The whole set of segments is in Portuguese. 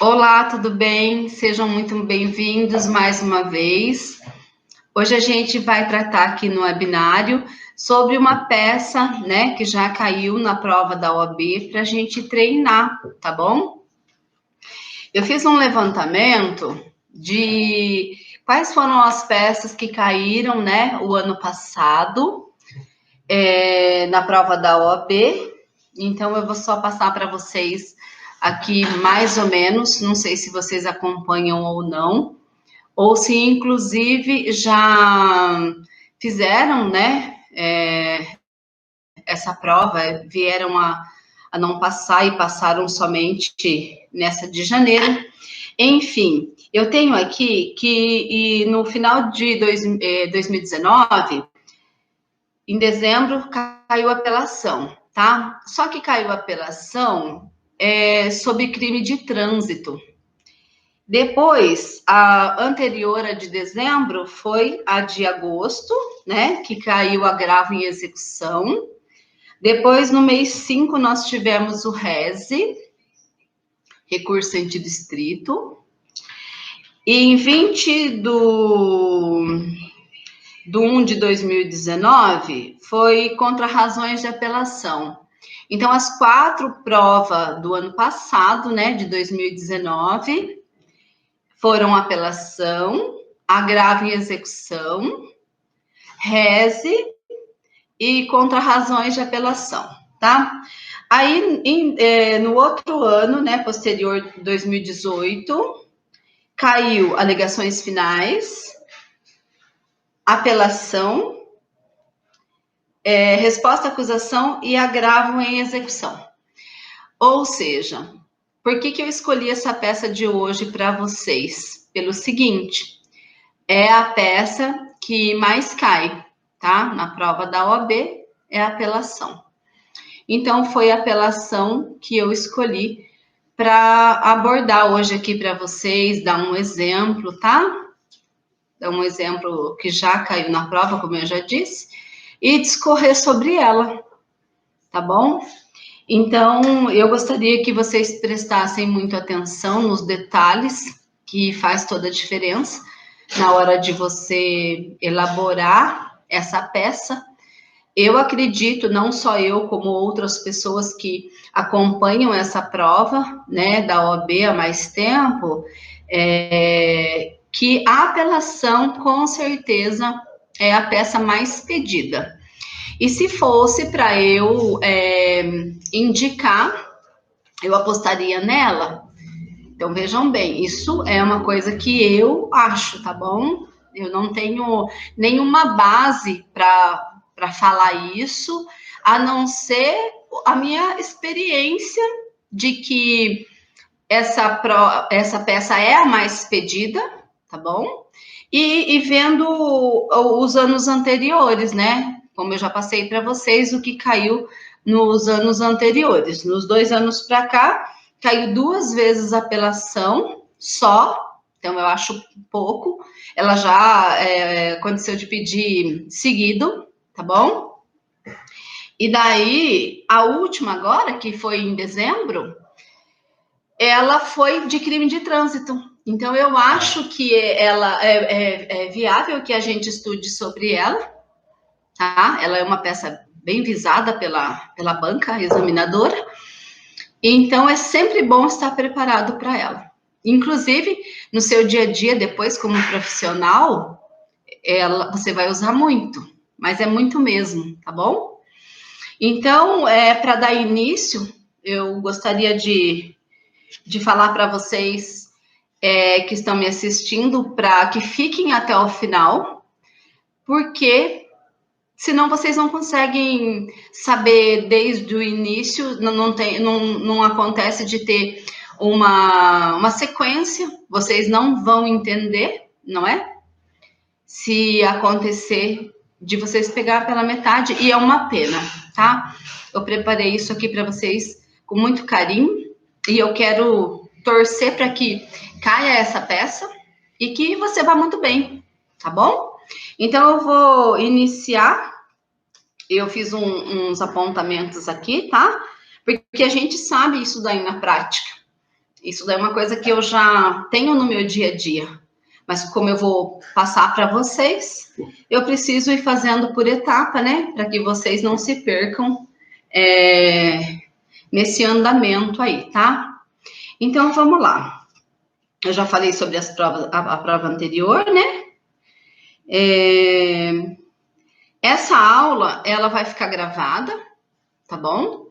Olá, tudo bem? Sejam muito bem-vindos mais uma vez. Hoje a gente vai tratar aqui no webinário sobre uma peça, né, que já caiu na prova da OAB para a gente treinar, tá bom? Eu fiz um levantamento de quais foram as peças que caíram, né, o ano passado, na prova da OAB. Então, eu vou só passar para vocês aqui mais ou menos, não sei se vocês acompanham ou não, ou se inclusive já fizeram, né, essa prova, vieram a não passar e passaram somente nessa de janeiro. Enfim, eu tenho aqui que no final de 2019, em dezembro, caiu a apelação, tá? Só que caiu a apelação sobre crime de trânsito. Depois, a anterior a de dezembro foi a de agosto, né? Que caiu agravo em execução. Depois, no mês 5, nós tivemos o RESE, recurso antidistrito. E em 20 do 1 de 2019, foi contra razões de apelação. Então, as 4 provas do ano passado, né, de 2019, foram apelação, agravo em execução, rese e contra razões de apelação, tá? Aí, no outro ano, né, posterior, 2018, caiu alegações finais, apelação, resposta à acusação e agravo em execução. Ou seja, por que eu escolhi essa peça de hoje para vocês? Pelo seguinte, é a peça que mais cai, tá? Na prova da OAB é a apelação. Então, foi a apelação que eu escolhi para abordar hoje aqui para vocês, dar um exemplo, tá? Dar um exemplo que já caiu na prova, como eu já disse, e discorrer sobre ela, tá bom? Então, eu gostaria que vocês prestassem muito atenção nos detalhes, que faz toda a diferença na hora de você elaborar essa peça. Eu acredito, não só eu, como outras pessoas que acompanham essa prova, né, da OAB há mais tempo, que a apelação, com certeza, é a peça mais pedida. E se fosse para eu indicar, eu apostaria nela. Então, vejam bem, isso é uma coisa que eu acho, tá bom? Eu não tenho nenhuma base para falar isso, a não ser a minha experiência de que essa peça é a mais pedida, tá bom? E vendo os anos anteriores, né? Como eu já passei para vocês, o que caiu nos anos anteriores. Nos 2 anos para cá, caiu 2 vezes a apelação só, então eu acho pouco. Ela já aconteceu de pedir seguido, tá bom? E daí, a última agora, que foi em dezembro, ela foi de crime de trânsito. Então, eu acho que ela é viável que a gente estude sobre ela, tá? Ela é uma peça bem visada pela banca examinadora. Então, é sempre bom estar preparado para ela. Inclusive, no seu dia a dia, depois, como profissional, você vai usar muito, mas é muito mesmo, tá bom? Então, para dar início, eu gostaria de falar para vocês que estão me assistindo para que fiquem até o final, porque senão vocês não conseguem saber desde o início, não acontece de ter uma sequência, vocês não vão entender, não é? Se acontecer de vocês pegar pela metade, e é uma pena, tá? Eu preparei isso aqui para vocês com muito carinho, e eu quero torcer para que caia essa peça e que você vá muito bem, tá bom? Então, eu vou iniciar. Eu fiz uns apontamentos aqui, tá? Porque a gente sabe isso daí na prática. Isso daí é uma coisa que eu já tenho no meu dia a dia. Mas como eu vou passar para vocês, eu preciso ir fazendo por etapa, né? Para que vocês não se percam nesse andamento aí, tá? Então, vamos lá. Eu já falei sobre as provas, a prova anterior, né? Essa aula, ela vai ficar gravada, tá bom?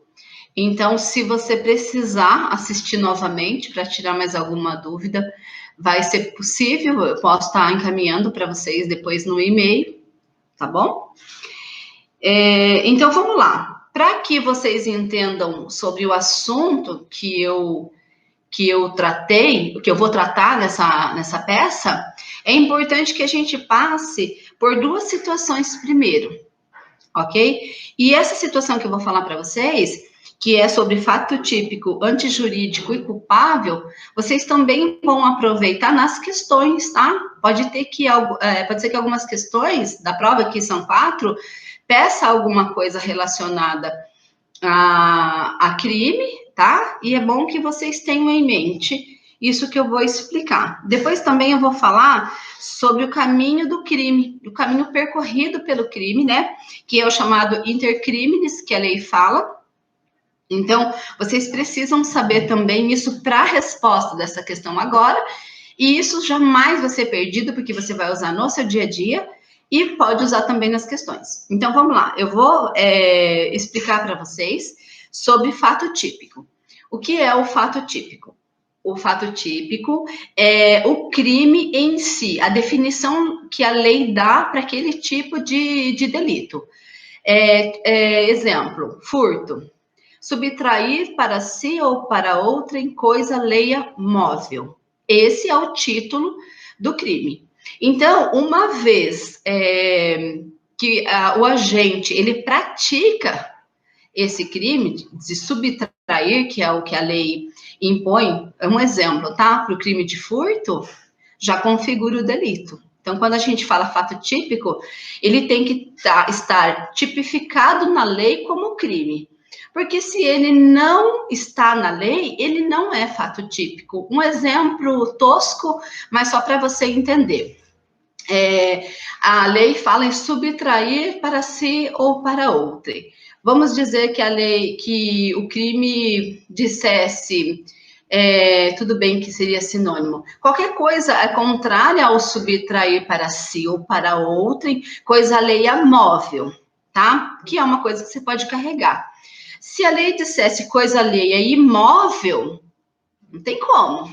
Então, se você precisar assistir novamente para tirar mais alguma dúvida, vai ser possível, eu posso estar encaminhando para vocês depois no e-mail, tá bom? Então, vamos lá. Para que vocês entendam sobre o assunto que eu tratei, que eu vou tratar nessa peça, é importante que a gente passe por duas situações primeiro, ok? E essa situação que eu vou falar para vocês, que é sobre fato típico, antijurídico e culpável, vocês também vão aproveitar nas questões, tá? Pode ser que algumas questões da prova, que são 4, peça alguma coisa relacionada a crime, tá? E é bom que vocês tenham em mente isso que eu vou explicar. Depois também eu vou falar sobre o caminho do crime, o caminho percorrido pelo crime, né? Que é o chamado intercrimes, que a lei fala. Então, vocês precisam saber também isso para a resposta dessa questão agora, e isso jamais vai ser perdido, porque você vai usar no seu dia a dia, e pode usar também nas questões. Então, vamos lá. Eu vou explicar para vocês sobre fato típico. O que é o fato típico? O fato típico é o crime em si, a definição que a lei dá para aquele tipo de delito. Exemplo, furto. Subtrair para si ou para outrem coisa alheia móvel. Esse é o título do crime. Então, uma vez que o agente ele pratica esse crime de subtrair, que é o que a lei impõe, é um exemplo, tá? Para o crime de furto, já configura o delito. Então, quando a gente fala fato típico, ele tem que estar tipificado na lei como crime. Porque se ele não está na lei, ele não é fato típico. Um exemplo tosco, mas só para você entender. A lei fala em subtrair para si ou para outrem. Vamos dizer que o crime dissesse, tudo bem que seria sinônimo, qualquer coisa é contrária ao subtrair para si ou para outrem, coisa alheia móvel, tá? Que é uma coisa que você pode carregar. Se a lei dissesse coisa alheia imóvel, não tem como,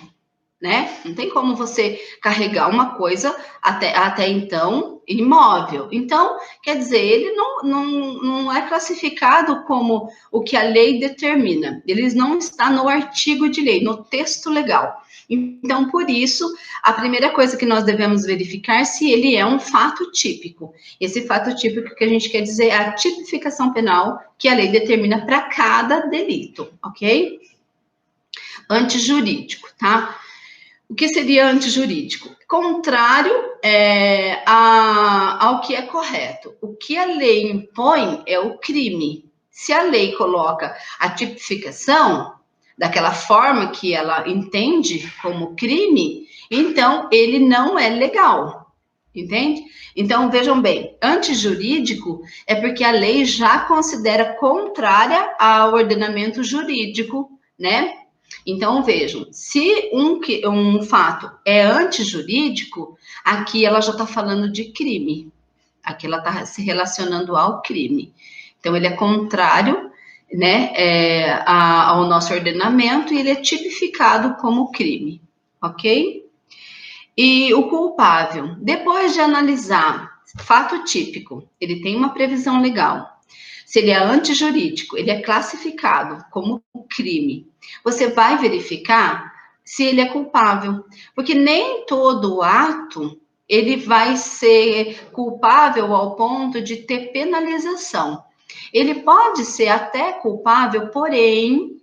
né? Não tem como você carregar uma coisa até então imóvel. Então, quer dizer, ele não é classificado como o que a lei determina. Ele não está no artigo de lei, no texto legal. Então, por isso, a primeira coisa que nós devemos verificar é se ele é um fato típico. Esse fato típico que a gente quer dizer é a tipificação penal que a lei determina para cada delito, ok? Antijurídico, tá? O que seria antijurídico? Contrário ao que é correto. O que a lei impõe é o crime. Se a lei coloca a tipificação daquela forma que ela entende como crime, então ele não é legal, entende? Então, vejam bem, antijurídico é porque a lei já considera contrária ao ordenamento jurídico, né? Então, vejam, se um fato é antijurídico, aqui ela já está falando de crime. Aqui ela está se relacionando ao crime. Então, ele é contrário, né, ao nosso ordenamento e ele é tipificado como crime, ok? E o culpável, depois de analisar fato típico, ele tem uma previsão legal. Se ele é antijurídico, ele é classificado como crime. Você vai verificar se ele é culpável, porque nem todo ato ele vai ser culpável ao ponto de ter penalização. Ele pode ser até culpável, porém,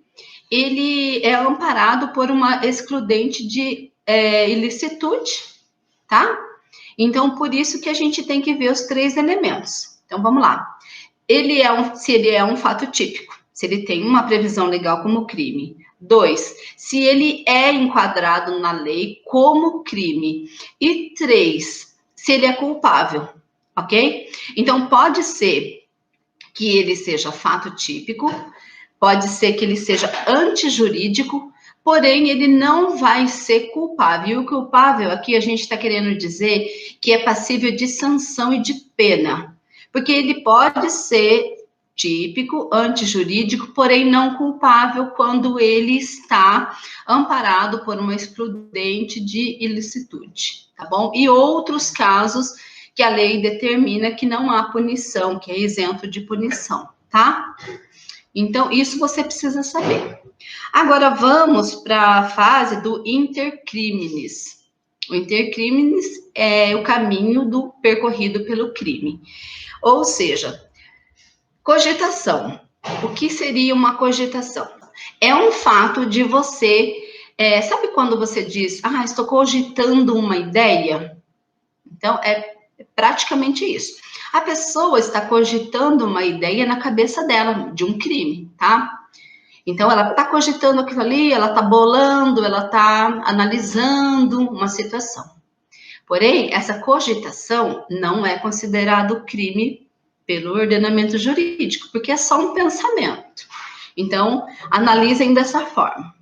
ele é amparado por uma excludente de ilicitude, tá? Então, por isso que a gente tem que ver os 3 elementos. Então, vamos lá. Se ele é um fato típico, se ele tem uma previsão legal como crime, 2, se ele é enquadrado na lei como crime. E 3, se ele é culpável, ok? Então, pode ser que ele seja fato típico, pode ser que ele seja antijurídico, porém ele não vai ser culpável. E o culpável aqui a gente está querendo dizer que é passível de sanção e de pena, porque ele pode ser típico, antijurídico, porém não culpável quando ele está amparado por uma excludente de ilicitude, tá bom? E outros casos que a lei determina que não há punição, que é isento de punição, tá? Então, isso você precisa saber. Agora, vamos para a fase do intercrimes. O intercrimes é o caminho percorrido pelo crime. Ou seja, cogitação. O que seria uma cogitação? É um fato de você... sabe quando você diz, estou cogitando uma ideia? Então, é praticamente isso. A pessoa está cogitando uma ideia na cabeça dela, de um crime, tá? Então, ela está cogitando aquilo ali, ela está bolando, ela está analisando uma situação. Porém, essa cogitação não é considerado crime pelo ordenamento jurídico, porque é só um pensamento. Então, analisem dessa forma.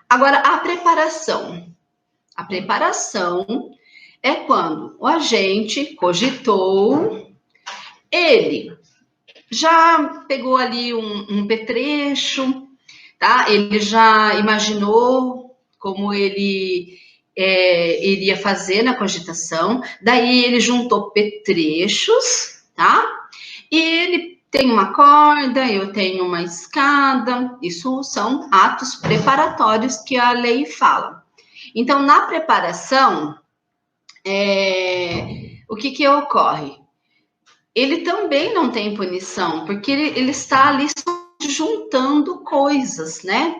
Agora, a preparação. A preparação é quando o agente cogitou, ele já pegou ali um petrecho, tá? Ele já imaginou como ele iria fazer na cogitação, daí ele juntou petrechos, tá? E ele tem uma corda, eu tenho uma escada, isso são atos preparatórios que a lei fala. Então, na preparação, o que ocorre? Ele também não tem punição, porque ele está ali juntando coisas, né?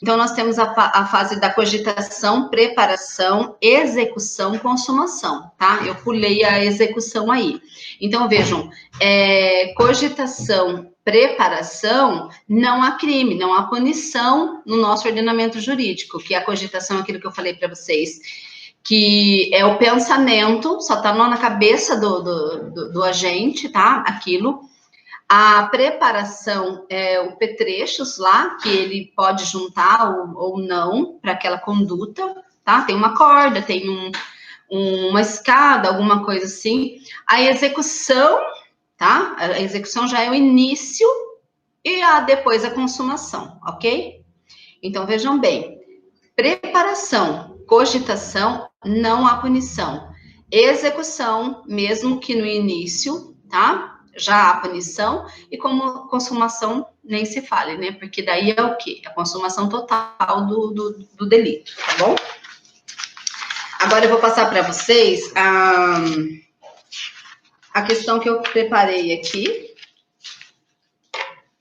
Então, nós temos a fase da cogitação, preparação, execução, consumação, tá? Eu pulei a execução aí. Então, vejam, cogitação, preparação, não há crime, não há punição no nosso ordenamento jurídico, que é a cogitação, aquilo que eu falei para vocês, que é o pensamento, só está na cabeça do agente, tá? Aquilo. A preparação é o petrechos lá, que ele pode juntar ou não para aquela conduta, tá? Tem uma corda, tem uma escada, alguma coisa assim. A execução, tá? A execução já é o início e depois a consumação, ok? Então, vejam bem. Preparação, cogitação, não há punição. Execução, mesmo que no início, tá? Já há punição, e como consumação, nem se fale, né? Porque daí é o quê? A consumação total do delito, tá bom? Agora eu vou passar para vocês a questão que eu preparei aqui,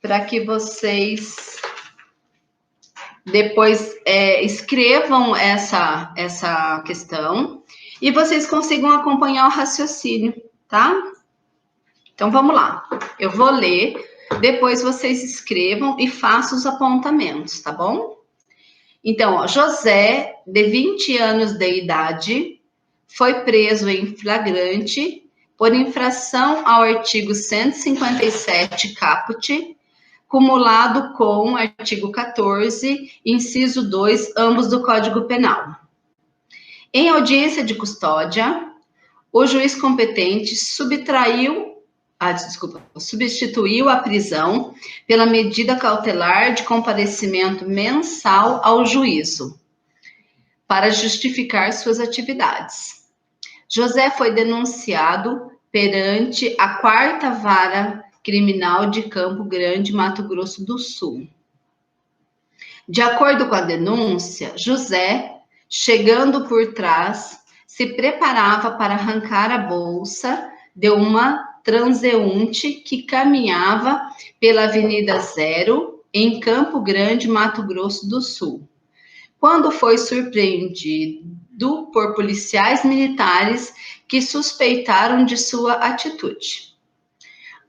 para que vocês depois escrevam essa questão e vocês consigam acompanhar o raciocínio, tá? Então, vamos lá. Eu vou ler, depois vocês escrevam e façam os apontamentos, tá bom? Então, ó, José, de 20 anos de idade, foi preso em flagrante por infração ao artigo 157 caput, cumulado com o artigo 14, inciso 2, ambos do Código Penal. Em audiência de custódia, o juiz competente substituiu a prisão pela medida cautelar de comparecimento mensal ao juízo, para justificar suas atividades. José foi denunciado perante a 4ª Vara Criminal de Campo Grande, Mato Grosso do Sul. De acordo com a denúncia, José, chegando por trás, se preparava para arrancar a bolsa de uma transeunte que caminhava pela Avenida Zero, em Campo Grande, Mato Grosso do Sul, quando foi surpreendido por policiais militares que suspeitaram de sua atitude.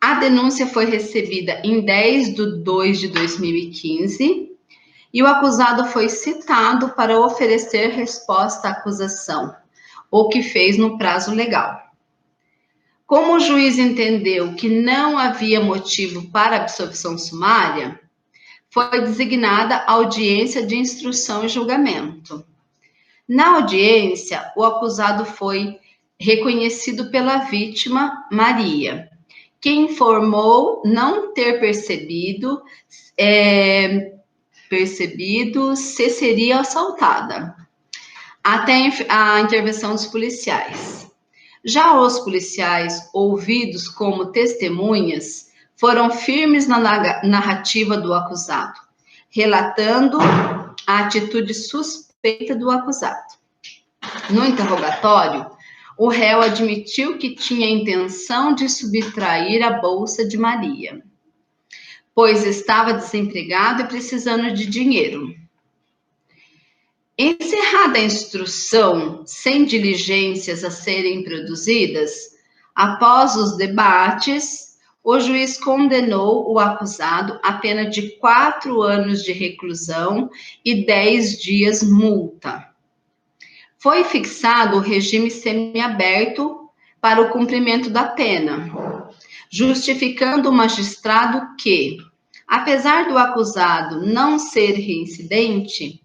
A denúncia foi recebida em 10 de 2 de 2015 e o acusado foi citado para oferecer resposta à acusação, o que fez no prazo legal. Como o juiz entendeu que não havia motivo para absolvição sumária, foi designada audiência de instrução e julgamento. Na audiência, o acusado foi reconhecido pela vítima, Maria, que informou não ter percebido se seria assaltada, até a intervenção dos policiais. Já os policiais, ouvidos como testemunhas, foram firmes na narrativa do acusado, relatando a atitude suspeita do acusado. No interrogatório, o réu admitiu que tinha intenção de subtrair a bolsa de Maria, pois estava desempregado e precisando de dinheiro. Encerrada a instrução, sem diligências a serem produzidas, após os debates, o juiz condenou o acusado a pena de 4 anos de reclusão e 10 dias multa. Foi fixado o regime semiaberto para o cumprimento da pena, justificando o magistrado que, apesar do acusado não ser reincidente,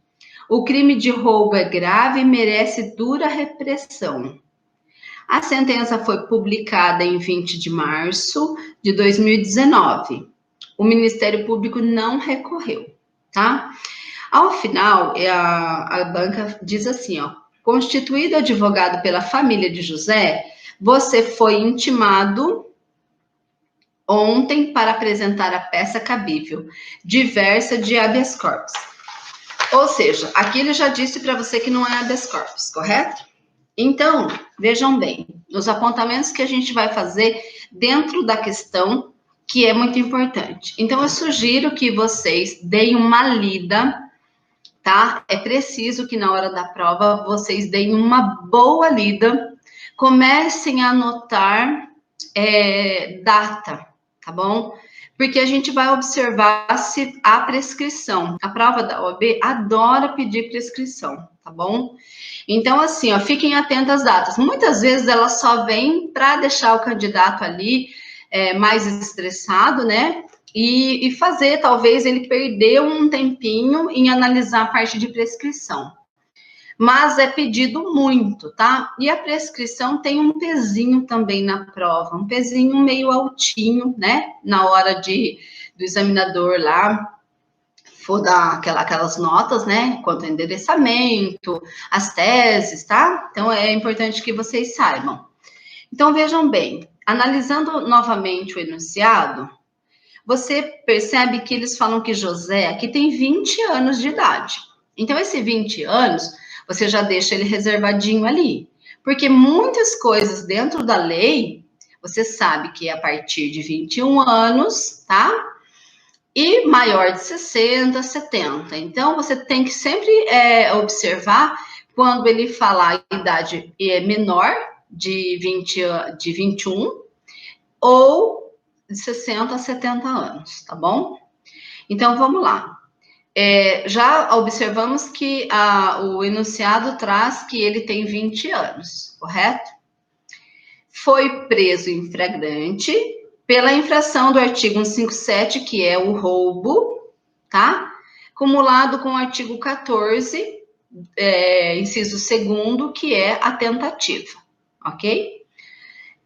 o crime de roubo é grave e merece dura repressão. A sentença foi publicada em 20 de março de 2019. O Ministério Público não recorreu, tá? Ao final, a banca diz assim, ó, constituído advogado pela família de José, você foi intimado ontem para apresentar a peça cabível, diversa de habeas corpus. Ou seja, aqui ele já disse para você que não é habeas corpus, correto? Então, vejam bem, os apontamentos que a gente vai fazer dentro da questão, que é muito importante. Então, eu sugiro que vocês deem uma lida, tá? É preciso que na hora da prova vocês deem uma boa lida, comecem a anotar data, tá bom? Porque a gente vai observar se há prescrição. A prova da OAB adora pedir prescrição, tá bom? Então, assim, ó, fiquem atentos às datas. Muitas vezes ela só vem para deixar o candidato ali mais estressado, né? E fazer, talvez, ele perder um tempinho em analisar a parte de prescrição. Mas é pedido muito, tá? E a prescrição tem um pezinho também na prova, um pezinho meio altinho, né? Na hora do examinador lá, for dar aquelas notas, né? Quanto ao endereçamento, as teses, tá? Então, é importante que vocês saibam. Então, vejam bem, analisando novamente o enunciado, você percebe que eles falam que José aqui tem 20 anos de idade. Então, esse 20 anos, você já deixa ele reservadinho ali. Porque muitas coisas dentro da lei, você sabe que é a partir de 21 anos, tá? E maior de 60, 70. Então, você tem que sempre observar quando ele falar a idade menor de 21 ou de 60 a 70 anos, tá bom? Então, vamos lá. Já observamos que o enunciado traz que ele tem 20 anos, correto? Foi preso em flagrante pela infração do artigo 157, que é o roubo, tá? Cumulado com o artigo 14, inciso 2º, que é a tentativa, ok?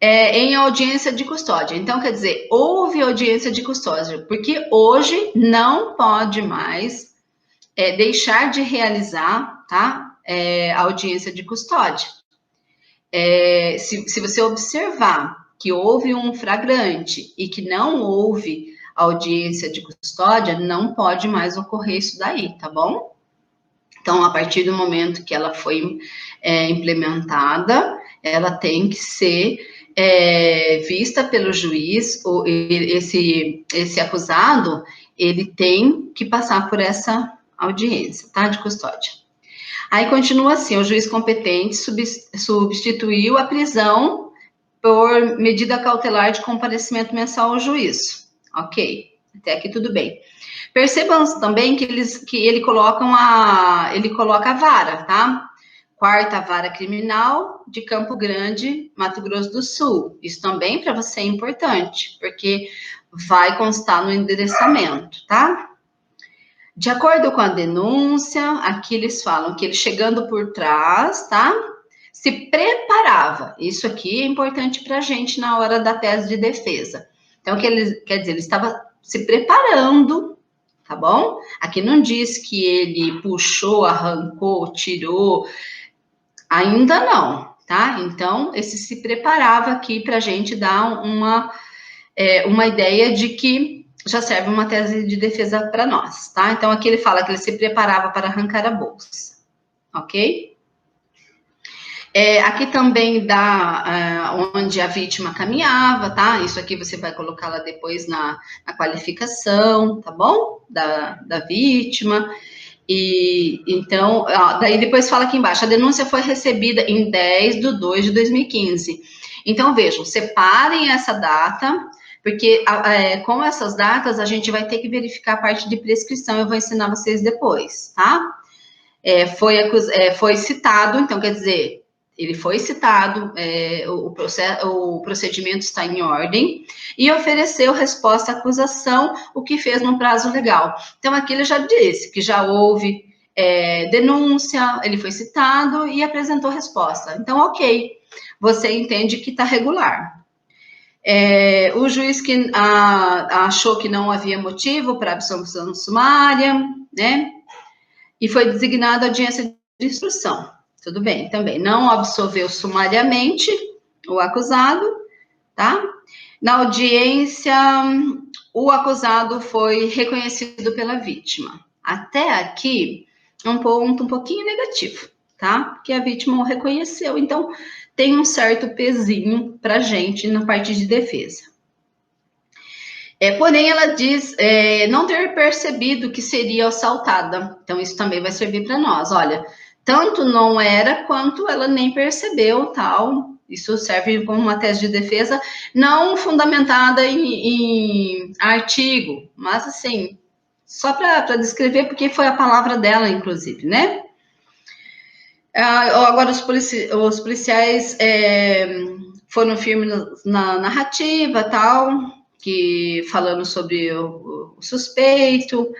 Em audiência de custódia. Então, quer dizer, houve audiência de custódia, porque hoje não pode mais deixar de realizar, tá? A audiência de custódia. Se você observar que houve um flagrante e que não houve audiência de custódia, não pode mais ocorrer isso daí, tá bom? Então, a partir do momento que ela foi implementada, ela tem que ser vista pelo juiz, esse acusado, ele tem que passar por essa audiência, tá, de custódia. Aí continua assim, o juiz competente substituiu a prisão por medida cautelar de comparecimento mensal ao juízo, ok? Até aqui tudo bem. Percebam também que ele coloca a vara, tá? Quarta Vara Criminal de Campo Grande, Mato Grosso do Sul. Isso também para você é importante, porque vai constar no endereçamento, tá? De acordo com a denúncia, aqui eles falam que ele chegando por trás, tá? Se preparava. Isso aqui é importante para a gente na hora da tese de defesa. Então, quer dizer, ele estava se preparando, tá bom? Aqui não diz que ele puxou, arrancou, tirou, ainda não, tá? Então, esse se preparava aqui para a gente dar uma ideia de que já serve uma tese de defesa para nós, tá? Então, aqui ele fala que ele se preparava para arrancar a bolsa, ok? Aqui também dá onde a vítima caminhava, tá? Isso aqui você vai colocar lá depois na qualificação, tá bom? Da vítima. E então, daí depois fala aqui embaixo, a denúncia foi recebida em 10/2/2015. Então, vejam, separem essa data, porque com essas datas a gente vai ter que verificar a parte de prescrição, eu vou ensinar vocês depois, tá? Foi citado, então quer dizer, ele foi citado, o procedimento está em ordem, e ofereceu resposta à acusação, o que fez no prazo legal. Então, aqui ele já disse que já houve denúncia, ele foi citado e apresentou resposta. Então, ok, você entende que está regular. O juiz que achou que não havia motivo para absolvição sumária, né? E foi designado audiência de instrução. Tudo bem, também. Não absolveu sumariamente o acusado, tá? Na audiência, o acusado foi reconhecido pela vítima. Até aqui, um ponto um pouquinho negativo, tá? Porque a vítima o reconheceu, então tem um certo pezinho pra gente na parte de defesa. Porém, ela diz não ter percebido que seria assaltada. Então, isso também vai servir para nós. Olha, tanto não era, quanto ela nem percebeu, tal. Isso serve como uma tese de defesa, não fundamentada em artigo, mas assim, só para descrever, porque foi a palavra dela, inclusive, né? Agora, os policiais foram firmes na narrativa, tal, que falando sobre o suspeito.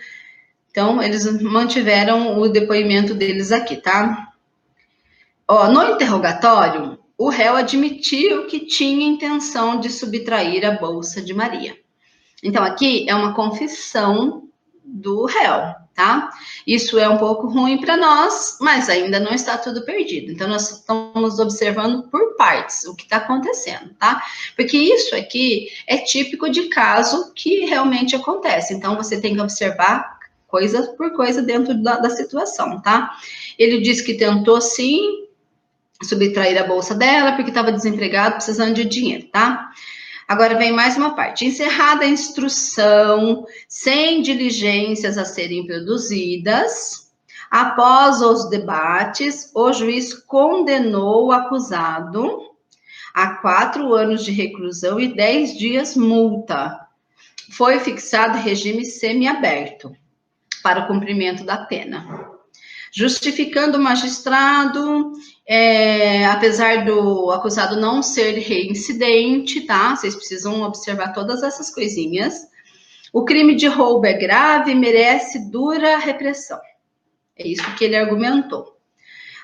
Então, eles mantiveram o depoimento deles aqui, tá? No interrogatório, o réu admitiu que tinha intenção de subtrair a bolsa de Maria. Então, aqui é uma confissão do réu, tá? Isso é um pouco ruim para nós, mas ainda não está tudo perdido. Então, nós estamos observando por partes o que está acontecendo, tá? Porque isso aqui é típico de caso que realmente acontece. Então, você tem que observar coisa por coisa dentro da situação, tá? Ele disse que tentou, sim, subtrair a bolsa dela porque estava desempregado, precisando de dinheiro, tá? Agora vem mais uma parte. Encerrada a instrução, sem diligências a serem produzidas, após os debates, o juiz condenou o acusado a 4 anos de reclusão e 10 dias multa. Foi fixado regime semiaberto para o cumprimento da pena. Justificando o magistrado, apesar do acusado não ser reincidente, tá? Vocês precisam observar todas essas coisinhas. O crime de roubo é grave e merece dura repressão. É isso que ele argumentou.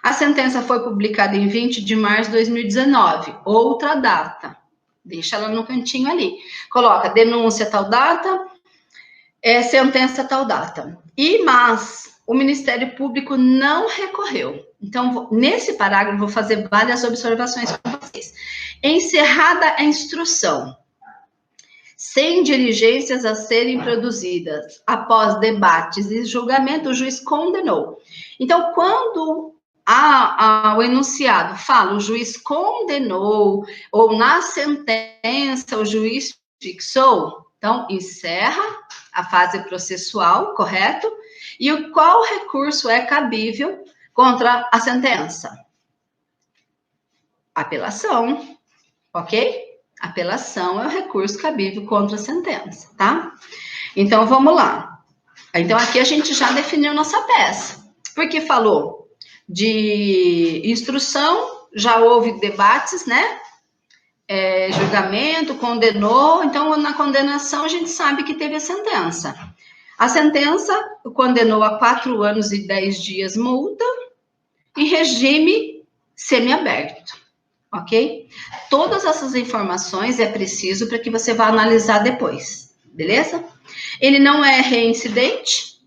A sentença foi publicada em 20 de março de 2019, outra data. Deixa ela no cantinho ali. Coloca denúncia tal data, sentença tal data. Mas o Ministério Público não recorreu. Então, nesse parágrafo, vou fazer várias observações com vocês. Encerrada a instrução, sem diligências a serem produzidas, após debates e julgamento, o juiz condenou. Então, quando o enunciado fala, o juiz condenou, ou na sentença o juiz fixou, então, encerra a fase processual, correto? E qual recurso é cabível contra a sentença? Apelação, ok? Apelação é o recurso cabível contra a sentença, tá? Então, vamos lá. Então, aqui a gente já definiu nossa peça. Porque falou de instrução, já houve debates, né? Julgamento, condenou. Então, na condenação, a gente sabe que teve a sentença. A sentença condenou a 4 anos e 10 dias multa em regime semiaberto, ok? Todas essas informações é preciso para que você vá analisar depois, beleza? Ele não é reincidente.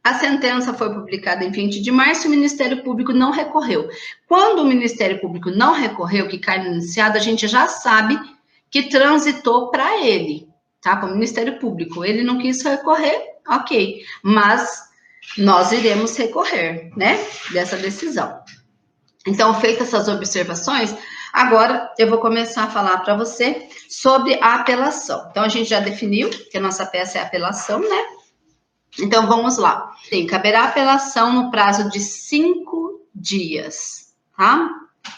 A sentença foi publicada em 20 de março, o Ministério Público não recorreu. Quando o Ministério Público não recorreu, que cai no iniciado, a gente já sabe que transitou para ele, tá? Para o Ministério Público. Ele não quis recorrer, ok. Mas nós iremos recorrer, né? Dessa decisão. Então, feitas essas observações, agora eu vou começar a falar para você sobre a apelação. Então, a gente já definiu que a nossa peça é apelação, né? Então, vamos lá. Caberá apelação no prazo de 5 dias, tá?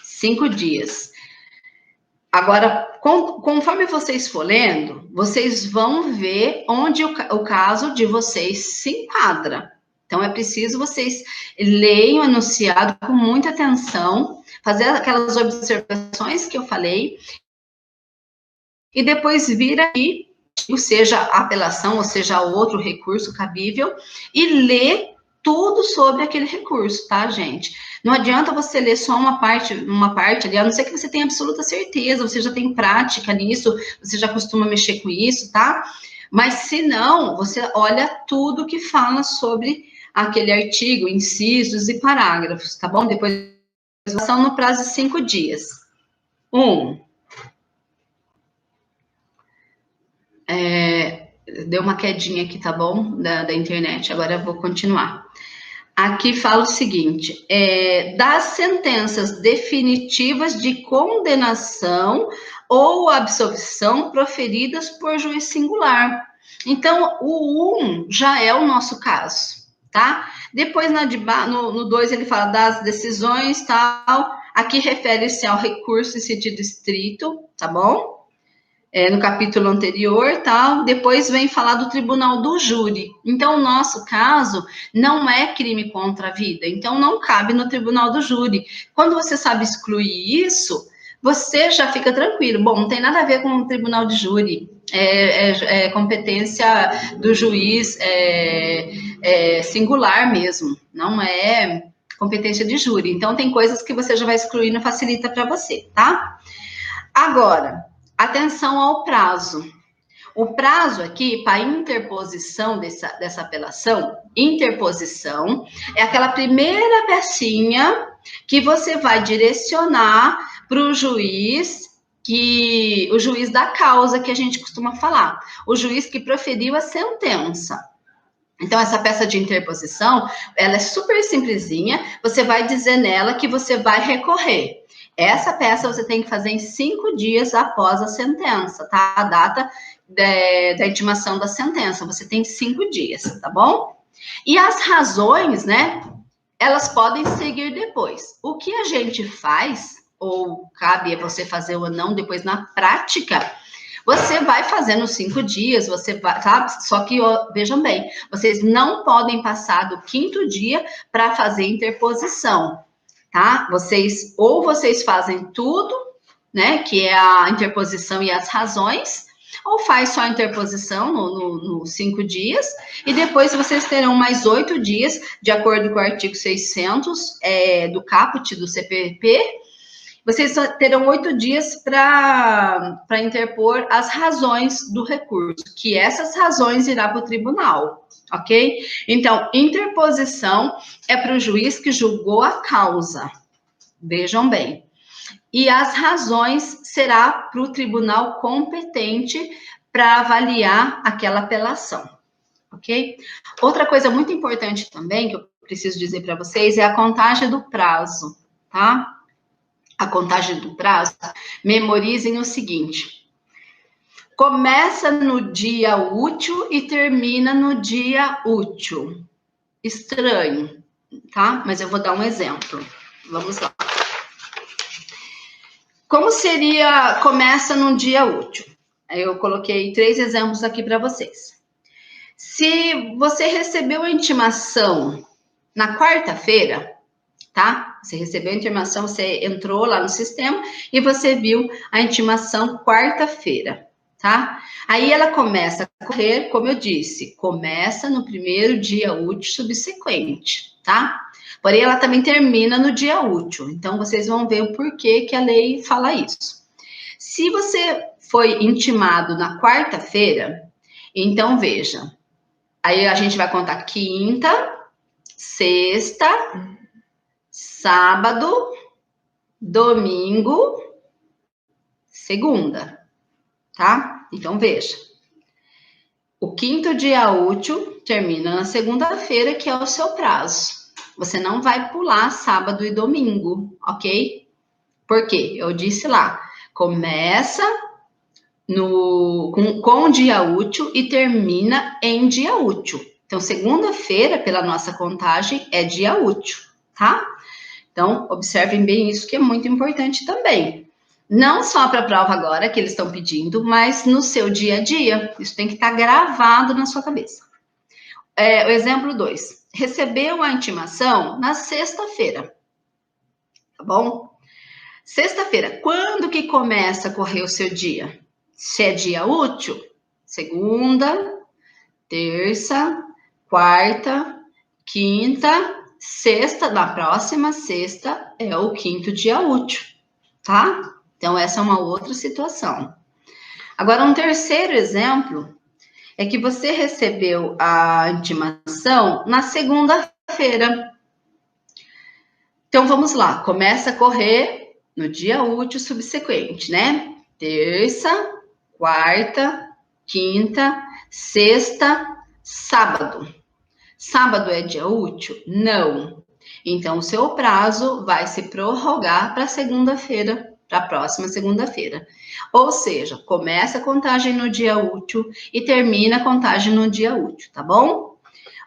5 dias. Agora, conforme vocês for lendo, vocês vão ver onde o caso de vocês se enquadra. Então, é preciso vocês leiam o enunciado com muita atenção, fazer aquelas observações que eu falei, e depois vir aqui, seja a apelação, ou seja, outro recurso cabível, e ler tudo sobre aquele recurso, tá, gente? Não adianta você ler só uma parte ali, a não ser que você tenha absoluta certeza, você já tem prática nisso, você já costuma mexer com isso, tá? Mas se não, você olha tudo que fala sobre aquele artigo, incisos e parágrafos, tá bom? Depois, são no prazo de 5 dias. 1. Deu uma quedinha aqui, tá bom? Da internet, agora eu vou continuar. Aqui fala o seguinte, das sentenças definitivas de condenação ou absolvição proferidas por juiz singular. Então, o 1 já é o nosso caso, tá? Depois, no 2, ele fala das decisões, tal. Aqui refere-se ao recurso em sentido estrito, tá bom? No capítulo anterior, tal, depois vem falar do tribunal do júri. Então, o nosso caso não é crime contra a vida, então não cabe no tribunal do júri. Quando você sabe excluir isso, você já fica tranquilo. Bom, não tem nada a ver com o tribunal de júri, é competência do juiz singular mesmo, não é competência de júri. Então, tem coisas que você já vai excluindo, facilita para você, tá? Agora, atenção ao prazo. O prazo aqui, para interposição dessa apelação, interposição é aquela primeira pecinha que você vai direcionar para o juiz, o juiz da causa que a gente costuma falar, o juiz que proferiu a sentença. Então, essa peça de interposição, ela é super simplesinha, você vai dizer nela que você vai recorrer. Essa peça você tem que fazer em 5 dias após a sentença, tá? A data da intimação da sentença, você tem 5 dias, tá bom? E as razões, né, elas podem seguir depois. O que a gente faz, ou cabe você fazer ou não, depois na prática, você vai fazer nos 5 dias, você vai, sabe? Só que, vejam bem, vocês não podem passar do 5º dia para fazer interposição, tá? Vocês fazem tudo, né, que é a interposição e as razões, ou faz só a interposição nos 5 dias, e depois vocês terão mais 8 dias, de acordo com o artigo 600 do caput do CPP, vocês terão 8 dias para interpor as razões do recurso, que essas razões irá para o tribunal, ok? Então, interposição é para o juiz que julgou a causa, vejam bem. E as razões será para o tribunal competente para avaliar aquela apelação, ok? Outra coisa muito importante também, que eu preciso dizer para vocês, é a contagem do prazo, tá? A contagem do prazo, memorizem o seguinte: começa no dia útil e termina no dia útil. Estranho, tá? Mas eu vou dar um exemplo. Vamos lá. Como seria, começa num dia útil? Eu coloquei 3 exemplos aqui para vocês. Se você recebeu a intimação na quarta-feira, tá? Você recebeu a intimação, você entrou lá no sistema e você viu a intimação quarta-feira, tá? Aí ela começa a correr, como eu disse, começa no primeiro dia útil subsequente, tá? Porém, ela também termina no dia útil. Então, vocês vão ver o porquê que a lei fala isso. Se você foi intimado na quarta-feira, então veja, aí a gente vai contar quinta, sexta, sábado, domingo, segunda, tá? Então veja, o quinto dia útil termina na segunda-feira, que é o seu prazo. Você não vai pular sábado e domingo, ok? Por quê? Eu disse lá, começa com o dia útil e termina em dia útil. Então, segunda-feira, pela nossa contagem, é dia útil, tá? Então, observem bem isso, que é muito importante também. Não só para a prova agora, que eles estão pedindo, mas no seu dia a dia. Isso tem que estar gravado na sua cabeça. O exemplo 2. Recebeu a intimação na sexta-feira, tá bom? Sexta-feira, quando que começa a correr o seu dia? Se é dia útil, segunda, terça, quarta, quinta, sexta, na próxima sexta é o quinto dia útil, tá? Então, essa é uma outra situação. Agora, um terceiro exemplo é que você recebeu a intimação na segunda-feira. Então, vamos lá, começa a correr no dia útil subsequente, né? Terça, quarta, quinta, sexta, sábado. Sábado é dia útil? Não. Então, o seu prazo vai se prorrogar para segunda-feira, para a próxima segunda-feira. Ou seja, começa a contagem no dia útil e termina a contagem no dia útil, tá bom?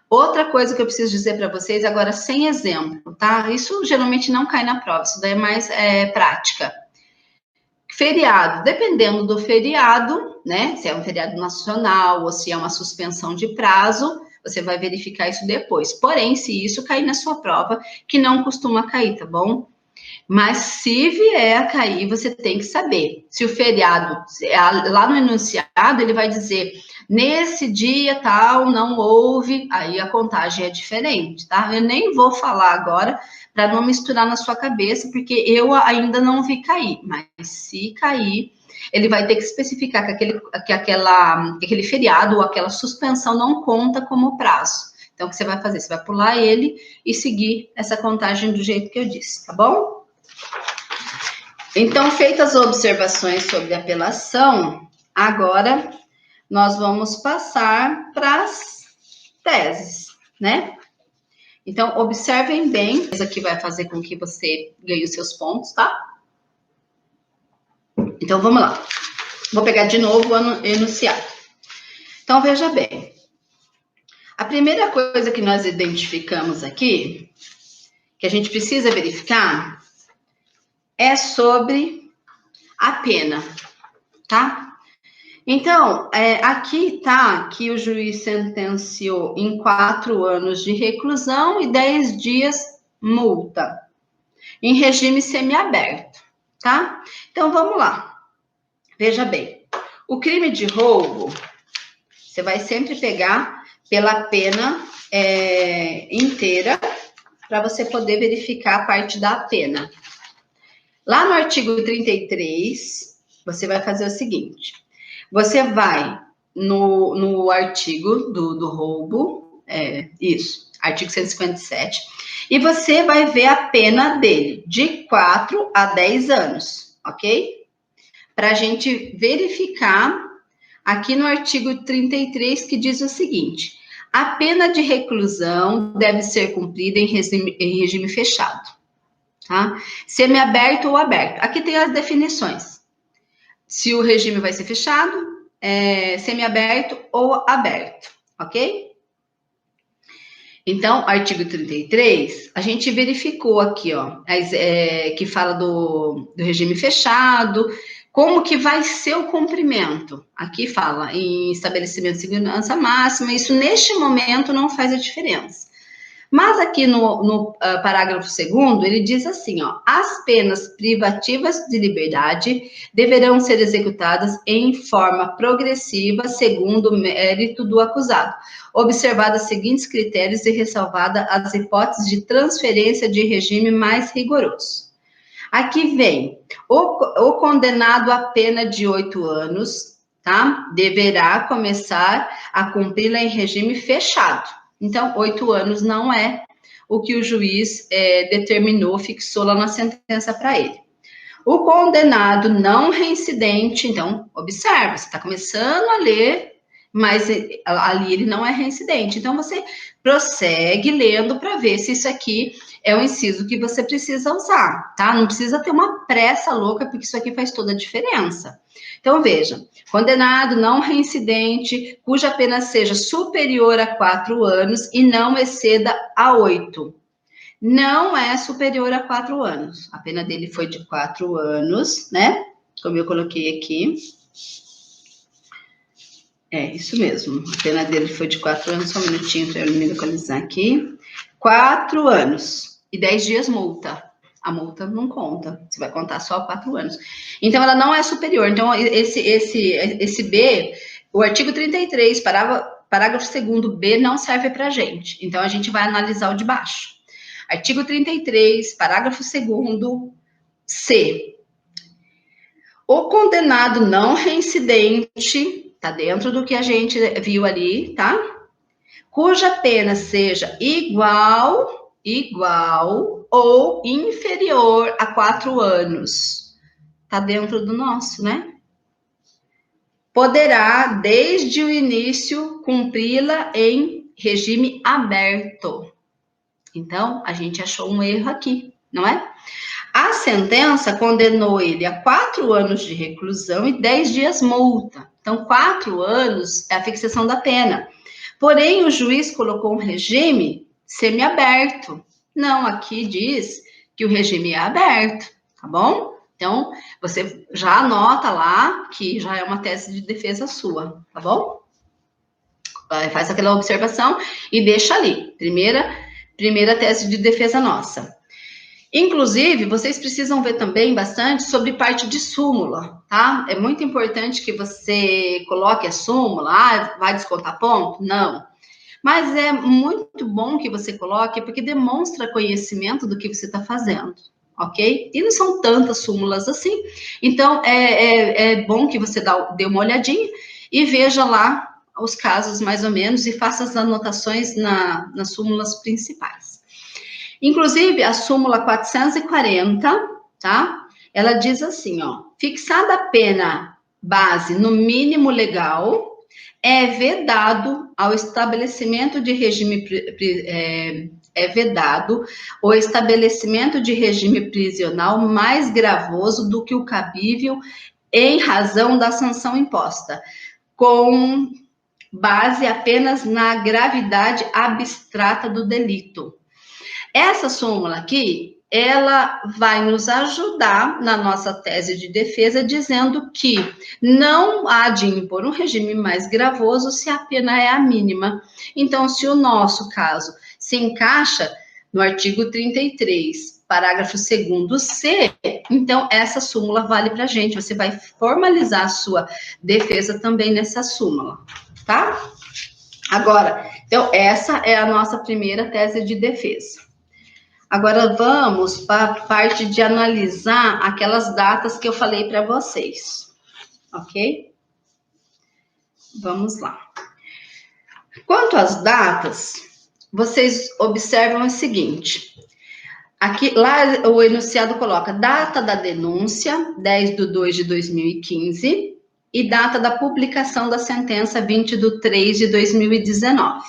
Outra coisa que eu preciso dizer para vocês, agora sem exemplo, tá? Isso geralmente não cai na prova, isso daí é mais prática. Feriado, dependendo do feriado, né? Se é um feriado nacional ou se é uma suspensão de prazo, você vai verificar isso depois. Porém, se isso cair na sua prova, que não costuma cair, tá bom? Mas se vier a cair, você tem que saber. Se o feriado, lá no enunciado, ele vai dizer, nesse dia tal, não houve, aí a contagem é diferente, tá? Eu nem vou falar agora, para não misturar na sua cabeça, porque eu ainda não vi cair. Mas se cair, ele vai ter que especificar que aquele feriado ou aquela suspensão não conta como prazo. Então, o que você vai fazer? Você vai pular ele e seguir essa contagem do jeito que eu disse, tá bom? Então, feitas as observações sobre a apelação, agora nós vamos passar para as teses, né? Então, observem bem, isso aqui vai fazer com que você ganhe os seus pontos, tá? Então, vamos lá. Vou pegar de novo o enunciado. Então, veja bem. A primeira coisa que nós identificamos aqui, que a gente precisa verificar, é sobre a pena, tá? Então, aqui tá que o juiz sentenciou em 4 anos de reclusão e 10 dias multa, em regime semiaberto, tá? Então, vamos lá. Veja bem, o crime de roubo, você vai sempre pegar pela pena inteira, para você poder verificar a parte da pena. Lá no artigo 33, você vai fazer o seguinte, você vai no artigo do roubo, artigo 157, e você vai ver a pena dele, de 4 a 10 anos, ok? Para a gente verificar aqui no artigo 33, que diz o seguinte, a pena de reclusão deve ser cumprida em regime fechado, tá? Semiaberto ou aberto. Aqui tem as definições. Se o regime vai ser fechado, semiaberto ou aberto, ok? Então, artigo 33, a gente verificou aqui, ó, que fala do regime fechado, como que vai ser o cumprimento? Aqui fala em estabelecimento de segurança máxima, isso neste momento não faz a diferença. Mas aqui no parágrafo 2º, ele diz assim, ó, as penas privativas de liberdade deverão ser executadas em forma progressiva, segundo o mérito do acusado, observados os seguintes critérios e ressalvada as hipóteses de transferência de regime mais rigoroso. Aqui vem, o condenado a pena de 8 anos, tá? Deverá começar a cumpri-la em regime fechado. Então, 8 anos não é o que o juiz determinou, fixou lá na sentença para ele. O condenado não reincidente, então, observa, você está começando a ler, mas ali ele não é reincidente. Então, você prossegue lendo para ver se isso aqui é o inciso que você precisa usar, tá? Não precisa ter uma pressa louca, porque isso aqui faz toda a diferença. Então, veja, condenado não reincidente, cuja pena seja superior a 4 anos e não exceda a 8. Não é superior a 4 anos. A pena dele foi de 4 anos, né? Como eu coloquei aqui. É, isso mesmo. A pena dele foi de 4 anos. Só um minutinho para eu me localizar aqui. 4 anos e 10 dias multa. A multa não conta. Você vai contar só 4 anos. Então, ela não é superior. Então, esse B, o artigo 33, parágrafo 2º B, não serve para a gente. Então, a gente vai analisar o de baixo. Artigo 33, parágrafo 2º, C. O condenado não reincidente, tá dentro do que a gente viu ali, tá? Cuja pena seja igual ou inferior a 4 anos. Tá dentro do nosso, né? Poderá, desde o início, cumpri-la em regime aberto. Então, a gente achou um erro aqui, não é? A sentença condenou ele a 4 anos de reclusão e 10 dias multa. Então, 4 anos é a fixação da pena. Porém, o juiz colocou um regime semiaberto. Não, aqui diz que o regime é aberto, tá bom? Então, você já anota lá que já é uma tese de defesa sua, tá bom? Faz aquela observação e deixa ali. Primeira tese de defesa nossa. Inclusive, vocês precisam ver também bastante sobre parte de súmula, tá? É muito importante que você coloque a súmula, vai descontar ponto? Não. Mas é muito bom que você coloque, porque demonstra conhecimento do que você está fazendo, ok? E não são tantas súmulas assim, então é bom que você dê uma olhadinha e veja lá os casos mais ou menos e faça as anotações nas súmulas principais. Inclusive, a súmula 440, tá? Ela diz assim, ó, fixada a pena base no mínimo legal, é vedado ao estabelecimento de regime vedado o estabelecimento de regime prisional mais gravoso do que o cabível em razão da sanção imposta, com base apenas na gravidade abstrata do delito. Essa súmula aqui, ela vai nos ajudar na nossa tese de defesa, dizendo que não há de impor um regime mais gravoso se a pena é a mínima. Então, se o nosso caso se encaixa no artigo 33, parágrafo 2º C, então essa súmula vale para a gente. Você vai formalizar a sua defesa também nessa súmula, tá? Agora, então, essa é a nossa primeira tese de defesa. Agora, vamos para a parte de analisar aquelas datas que eu falei para vocês, ok? Vamos lá. Quanto às datas, vocês observam o seguinte. Aqui, lá o enunciado coloca data da denúncia, 10/2/2015, e data da publicação da sentença, 20/3/2019.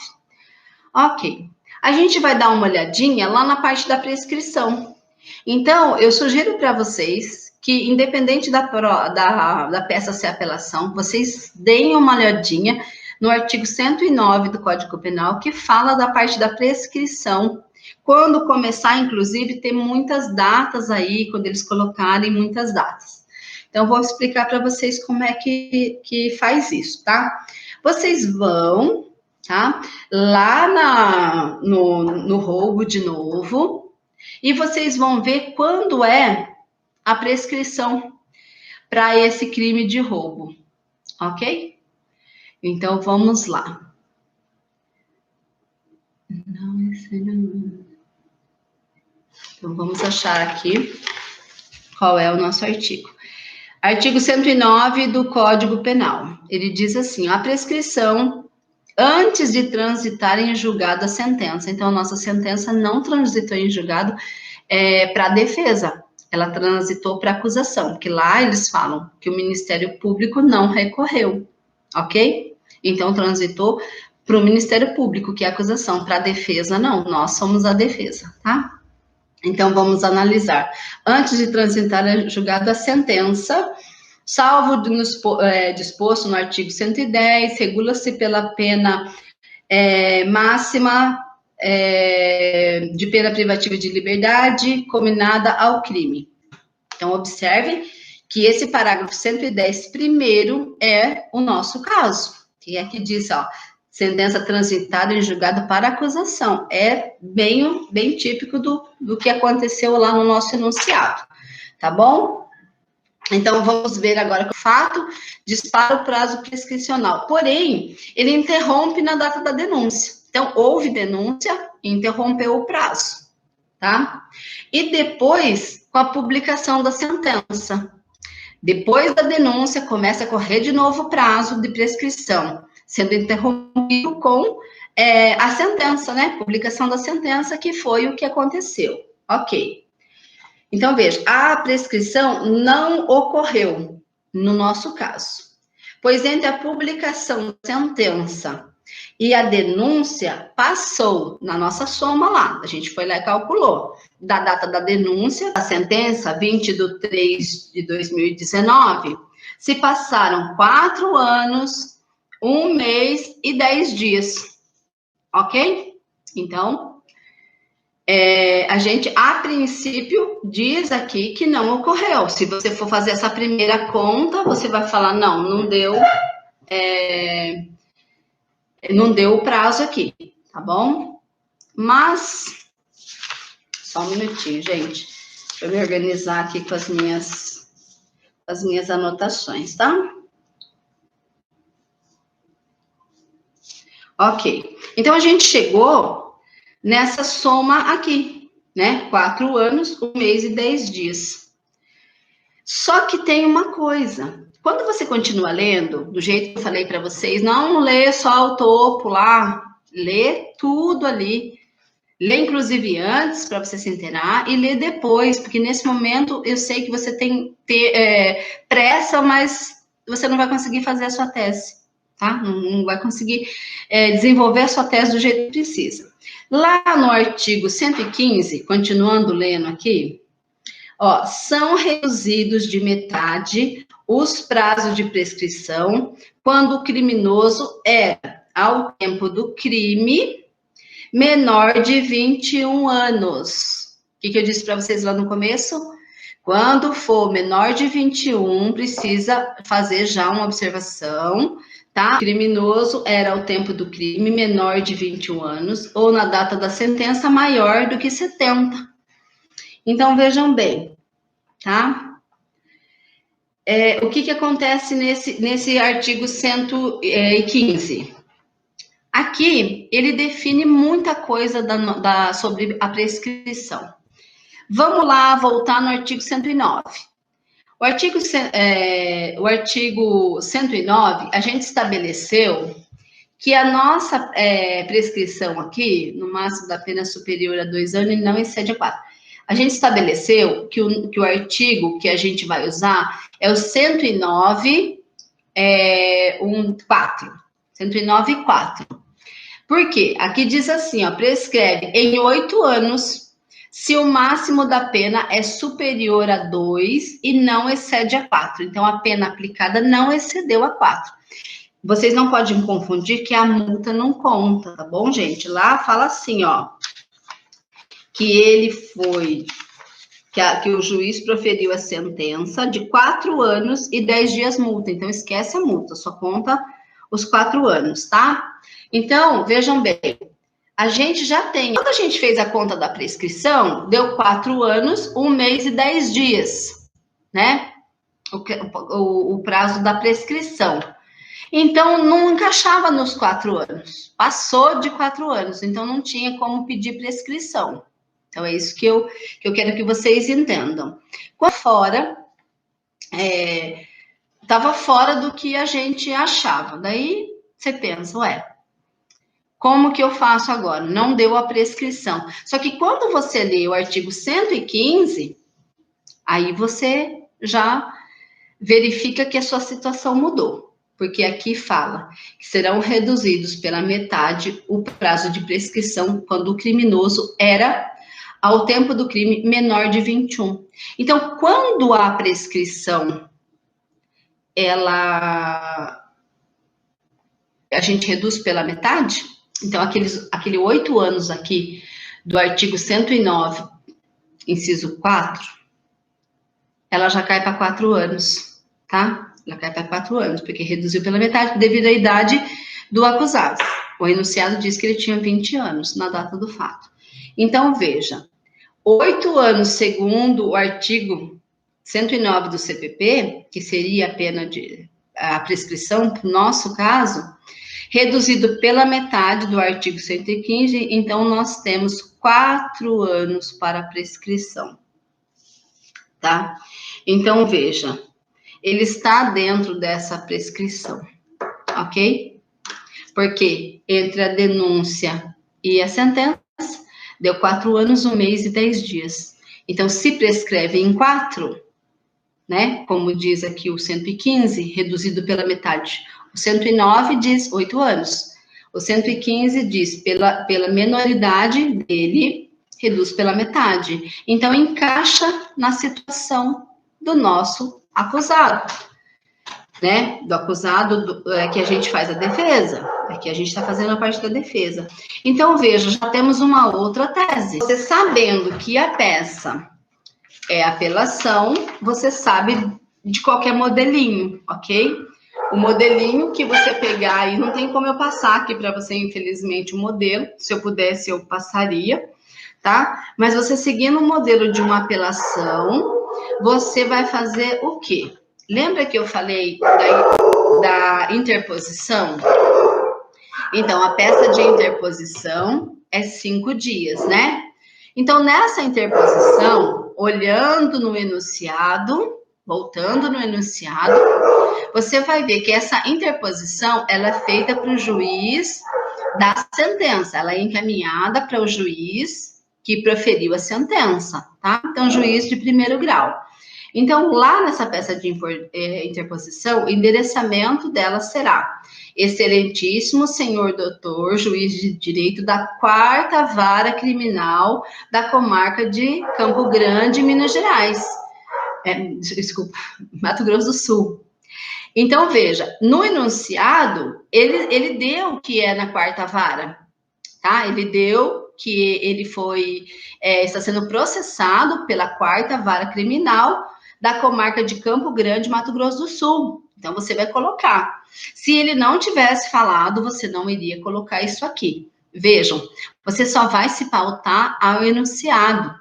Ok. A gente vai dar uma olhadinha lá na parte da prescrição. Então, eu sugiro para vocês que, independente da peça ser apelação, vocês deem uma olhadinha no artigo 109 do Código Penal, que fala da parte da prescrição. Quando começar, inclusive, ter muitas datas aí, quando eles colocarem muitas datas. Então, vou explicar para vocês como é que faz isso, tá? Vocês vão, tá? Lá no roubo de novo, e vocês vão ver quando é a prescrição para esse crime de roubo, ok? Então, vamos lá. Não, esse não. Então, vamos achar aqui qual é o nosso artigo. Artigo 109 do Código Penal. Ele diz assim, a prescrição antes de transitar em julgado a sentença. Então, a nossa sentença não transitou em julgado para a defesa. Ela transitou para a acusação, porque lá eles falam que o Ministério Público não recorreu, ok? Então, transitou para o Ministério Público, que é a acusação, para a defesa, não. Nós somos a defesa, tá? Então, vamos analisar. Antes de transitar em julgado a sentença, salvo disposto no artigo 110, regula-se pela pena máxima de pena privativa de liberdade combinada ao crime. Então, observe que esse parágrafo 110 primeiro é o nosso caso, que é que diz, ó, sentença transitada em julgado para acusação. É bem típico do que aconteceu lá no nosso enunciado, tá bom? Então, vamos ver agora que o fato dispara o prazo prescricional. Porém, ele interrompe na data da denúncia. Então, houve denúncia e interrompeu o prazo, tá? E depois, com a publicação da sentença. Depois da denúncia, começa a correr de novo o prazo de prescrição, sendo interrompido com a sentença, né? Publicação da sentença, que foi o que aconteceu. Ok. Então, veja, a prescrição não ocorreu no nosso caso, pois entre a publicação da sentença e a denúncia passou na nossa soma lá, a gente foi lá e calculou, da data da denúncia, da sentença, 20/3/2019, se passaram 4 anos, 1 mês e 10 dias, ok? Então, a gente, a princípio, diz aqui que não ocorreu. Se você for fazer essa primeira conta, você vai falar, não deu o prazo aqui, tá bom? Mas, só um minutinho, gente. Deixa eu me organizar aqui com as minhas anotações, tá? Ok. Então, a gente chegou nessa soma aqui, né? 4 anos, 1 mês e 10 dias. Só que tem uma coisa. Quando você continua lendo, do jeito que eu falei para vocês, não lê só o topo lá, lê tudo ali. Lê, inclusive, antes, para você se inteirar, e lê depois, porque nesse momento eu sei que você tem pressa, mas você não vai conseguir fazer a sua tese, tá? Não vai conseguir desenvolver a sua tese do jeito que precisa. Lá no artigo 115, continuando lendo aqui, ó, são reduzidos de metade os prazos de prescrição quando o criminoso era, ao tempo do crime, menor de 21 anos. O que eu disse para vocês lá no começo? Quando for menor de 21, precisa fazer já uma observação, tá? O criminoso era ao tempo do crime menor de 21 anos ou na data da sentença maior do que 70. Então, vejam bem, tá? O que acontece nesse artigo 115? Aqui, ele define muita coisa sobre a prescrição. Vamos lá, voltar no artigo 109. O artigo 109, a gente estabeleceu que a nossa prescrição aqui, no máximo da pena superior a 2 anos, e não excede a 4. A gente estabeleceu que o artigo que a gente vai usar é o 109, 4. 109.4. Por quê? Aqui diz assim, ó, prescreve em 8 anos se o máximo da pena é superior a 2 e não excede a 4. Então, a pena aplicada não excedeu a 4. Vocês não podem confundir que a multa não conta, tá bom, gente? Lá fala assim, ó, que ele foi que o juiz proferiu a sentença de 4 anos e 10 dias multa. Então, esquece a multa, só conta os 4 anos, tá? Então, vejam bem, a gente já tem, quando a gente fez a conta da prescrição, deu 4 anos, 1 mês e 10 dias, né? O prazo da prescrição. Então, não encaixava nos 4 anos. Passou de 4 anos, então não tinha como pedir prescrição. Então, é isso que eu quero que vocês entendam. Quando fora, estava fora do que a gente achava. Daí, você pensa, ué, como que eu faço agora? Não deu a prescrição. Só que quando você lê o artigo 115, aí você já verifica que a sua situação mudou. Porque aqui fala que serão reduzidos pela metade o prazo de prescrição quando o criminoso era, ao tempo do crime, menor de 21. Então, quando a prescrição, a gente reduz pela metade, então aquele 8 anos aqui do artigo 109, inciso 4, ela já cai para 4 anos, tá? Ela cai para 4 anos, porque reduziu pela metade devido à idade do acusado. O enunciado diz que ele tinha 20 anos na data do fato. Então, veja, 8 anos segundo o artigo 109 do CPP, que seria a pena a prescrição, no nosso caso, reduzido pela metade do artigo 115, então nós temos 4 anos para a prescrição, tá? Então, veja, ele está dentro dessa prescrição, ok? Porque entre a denúncia e a sentença, deu 4 anos, 1 mês e 10 dias. Então, se prescreve em 4, né? Como diz aqui o 115, reduzido pela metade. O 109 diz 8 anos. O 115 diz pela menoridade dele, reduz pela metade. Então, encaixa na situação do nosso acusado, né? Do acusado que a gente faz a defesa, que a gente está fazendo a parte da defesa. Então, veja, já temos uma outra tese. Você sabendo que a peça é apelação, você sabe de qualquer modelinho, ok? O modelinho que você pegar aí, não tem como eu passar aqui para você, infelizmente, o modelo. Se eu pudesse, eu passaria, tá? Mas você seguindo o modelo de uma apelação, você vai fazer o quê? Lembra que eu falei da interposição? Então, a peça de interposição é 5 dias, né? Então, nessa interposição, olhando no enunciado, voltando no enunciado, você vai ver que essa interposição, ela é feita para o juiz da sentença, ela é encaminhada para o juiz que proferiu a sentença, tá? Então, juiz de primeiro grau. Então, lá nessa peça de interposição, o endereçamento dela será: Excelentíssimo senhor doutor, juiz de direito da 4ª Vara Criminal da comarca de Campo Grande, Minas Gerais. Desculpa, Mato Grosso do Sul. Então, veja, no enunciado, ele deu que é na 4ª Vara, tá? Ele deu que ele está sendo processado pela 4ª Vara Criminal da comarca de Campo Grande, Mato Grosso do Sul. Então, você vai colocar. Se ele não tivesse falado, você não iria colocar isso aqui. Vejam, você só vai se pautar ao enunciado,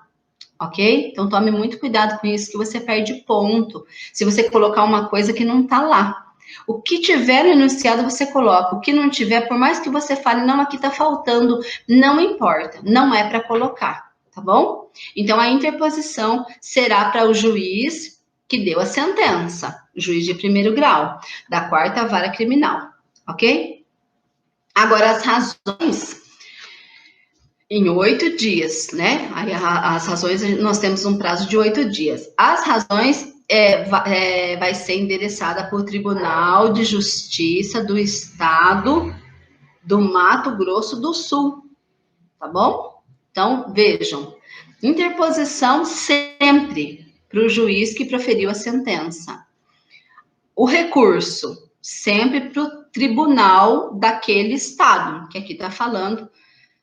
ok? Então, tome muito cuidado com isso, que você perde ponto. Se você colocar uma coisa que não está lá. O que tiver no enunciado, você coloca. O que não tiver, por mais que você fale, não, aqui está faltando, não importa. Não é para colocar, tá bom? Então, a interposição será para o juiz que deu a sentença, juiz de primeiro grau, da 4ª Vara Criminal, ok? Agora, as razões, em 8 dias, né? Aí, as razões, nós temos um prazo de 8 dias. As razões vai ser endereçada por Tribunal de Justiça do Estado do Mato Grosso do Sul, tá bom? Então, vejam, interposição sempre para o juiz que proferiu a sentença. O recurso, sempre para o tribunal daquele estado, que aqui está falando,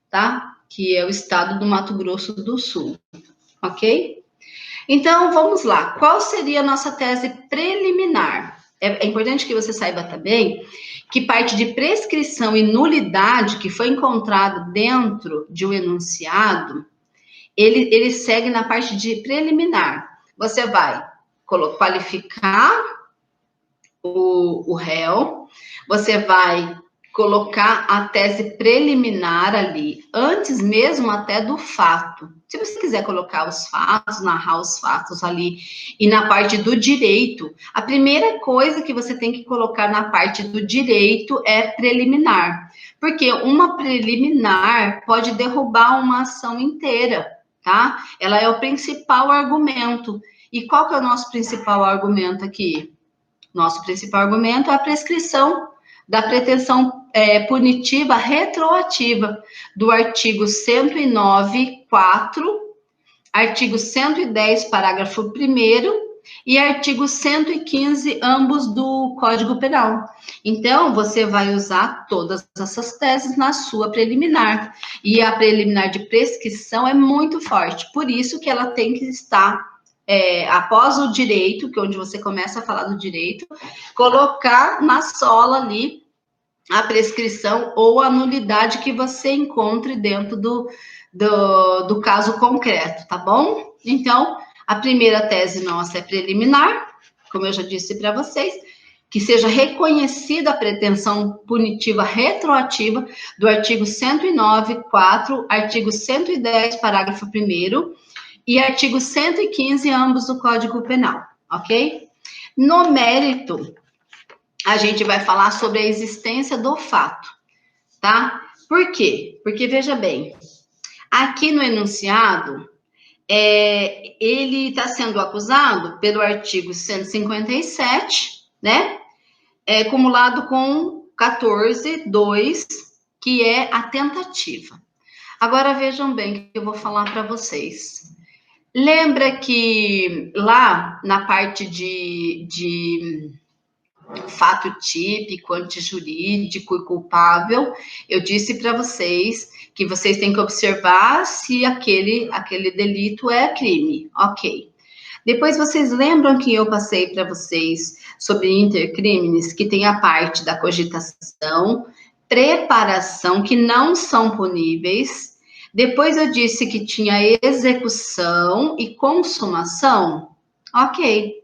tá? Que é o estado do Mato Grosso do Sul, ok? Então, vamos lá. Qual seria a nossa tese preliminar? É importante que você saiba também que parte de prescrição e nulidade que foi encontrado dentro de um enunciado, ele segue na parte de preliminar. Você vai qualificar o réu, você vai colocar a tese preliminar ali, antes mesmo até do fato. Se você quiser colocar os fatos, narrar os fatos ali, e na parte do direito, a primeira coisa que você tem que colocar na parte do direito é preliminar, porque uma preliminar pode derrubar uma ação inteira, tá? Ela é o principal argumento. E qual que é o nosso principal argumento aqui? Nosso principal argumento é a prescrição da pretensão punitiva retroativa do artigo 109, 4, artigo 110, parágrafo 1º e artigo 115, ambos do Código Penal. Então, você vai usar todas essas teses na sua preliminar. E a preliminar de prescrição é muito forte, por isso que ela tem que estar após o direito, que é onde você começa a falar do direito, colocar na sola ali a prescrição ou a nulidade que você encontre dentro do caso concreto, tá bom? Então, a primeira tese nossa é preliminar, como eu já disse para vocês, que seja reconhecida a pretensão punitiva retroativa do artigo 109, 4, artigo 110, parágrafo 1º, e artigo 115, ambos do Código Penal, ok? No mérito, a gente vai falar sobre a existência do fato, tá? Por quê? Porque, veja bem, aqui no enunciado, ele está sendo acusado pelo artigo 157, né? Cumulado com 14, 2, que é a tentativa. Agora, vejam bem o que eu vou falar para vocês. Lembra que lá na parte de fato típico, antijurídico e culpável, eu disse para vocês que vocês têm que observar se aquele delito é crime, ok. Depois vocês lembram que eu passei para vocês sobre intercrimes, que tem a parte da cogitação, preparação, que não são puníveis. Depois eu disse que tinha execução e consumação. Ok.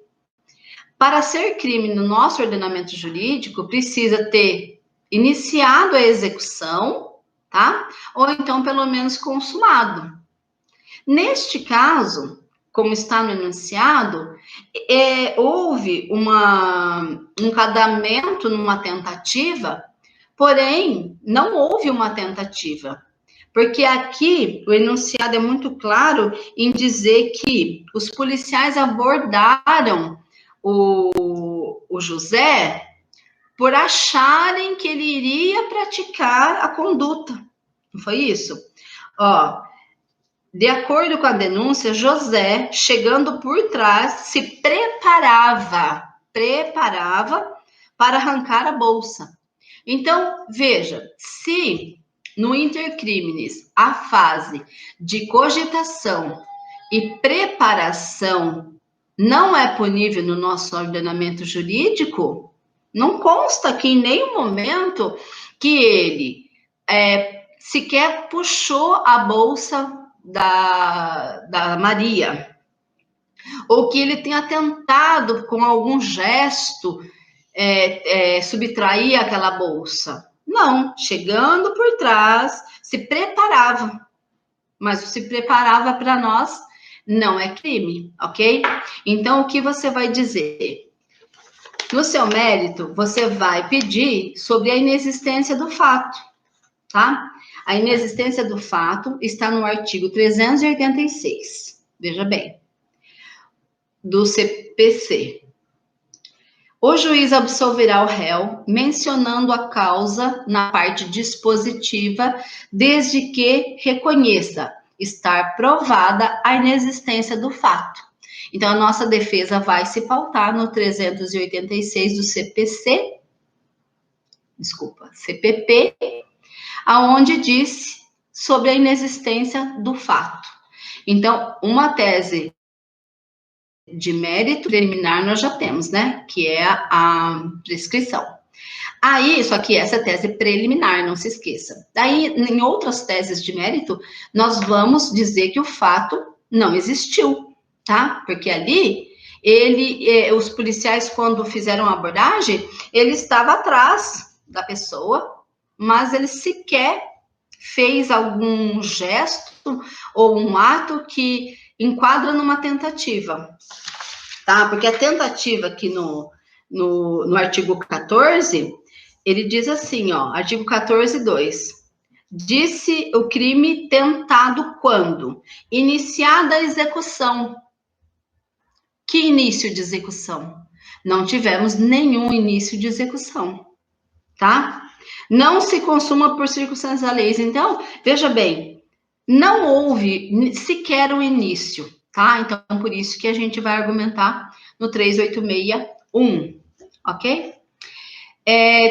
Para ser crime no nosso ordenamento jurídico, precisa ter iniciado a execução, tá? Ou então, pelo menos, consumado. Neste caso, como está no enunciado, houve um cadamento numa tentativa, porém, não houve uma tentativa. Porque aqui o enunciado é muito claro em dizer que os policiais abordaram o José por acharem que ele iria praticar a conduta. Não foi isso? Ó, de acordo com a denúncia, José, chegando por trás, se preparava para arrancar a bolsa. Então, veja, se no intercrimes a fase de cogitação e preparação não é punível no nosso ordenamento jurídico, não consta aqui em nenhum momento que ele sequer puxou a bolsa da Maria, ou que ele tenha tentado com algum gesto subtrair aquela bolsa. Não, chegando por trás, se preparava. Mas se preparava para nós não é crime, ok? Então, o que você vai dizer? No seu mérito, você vai pedir sobre a inexistência do fato, tá? A inexistência do fato está no artigo 386, veja bem, do CPC. O juiz absolverá o réu, mencionando a causa na parte dispositiva, desde que reconheça estar provada a inexistência do fato. Então, a nossa defesa vai se pautar no 386 do CPP, aonde diz sobre a inexistência do fato. Então, uma tese de mérito preliminar nós já temos, né? Que é a prescrição. Aí, só que essa é tese preliminar, não se esqueça. Daí, em outras teses de mérito, nós vamos dizer que o fato não existiu, tá? Porque ali, os policiais, quando fizeram a abordagem, ele estava atrás da pessoa, mas ele sequer fez algum gesto ou um ato que enquadra numa tentativa, tá? Porque a tentativa aqui no artigo 14, ele diz assim, ó, artigo 14.2, disse o crime tentado quando? Iniciada a execução. Que início de execução? Não tivemos nenhum início de execução, tá? Não se consuma por circunstâncias alheias. Então, veja bem, não houve sequer um início, tá? Então, por isso que a gente vai argumentar no 386.1, ok?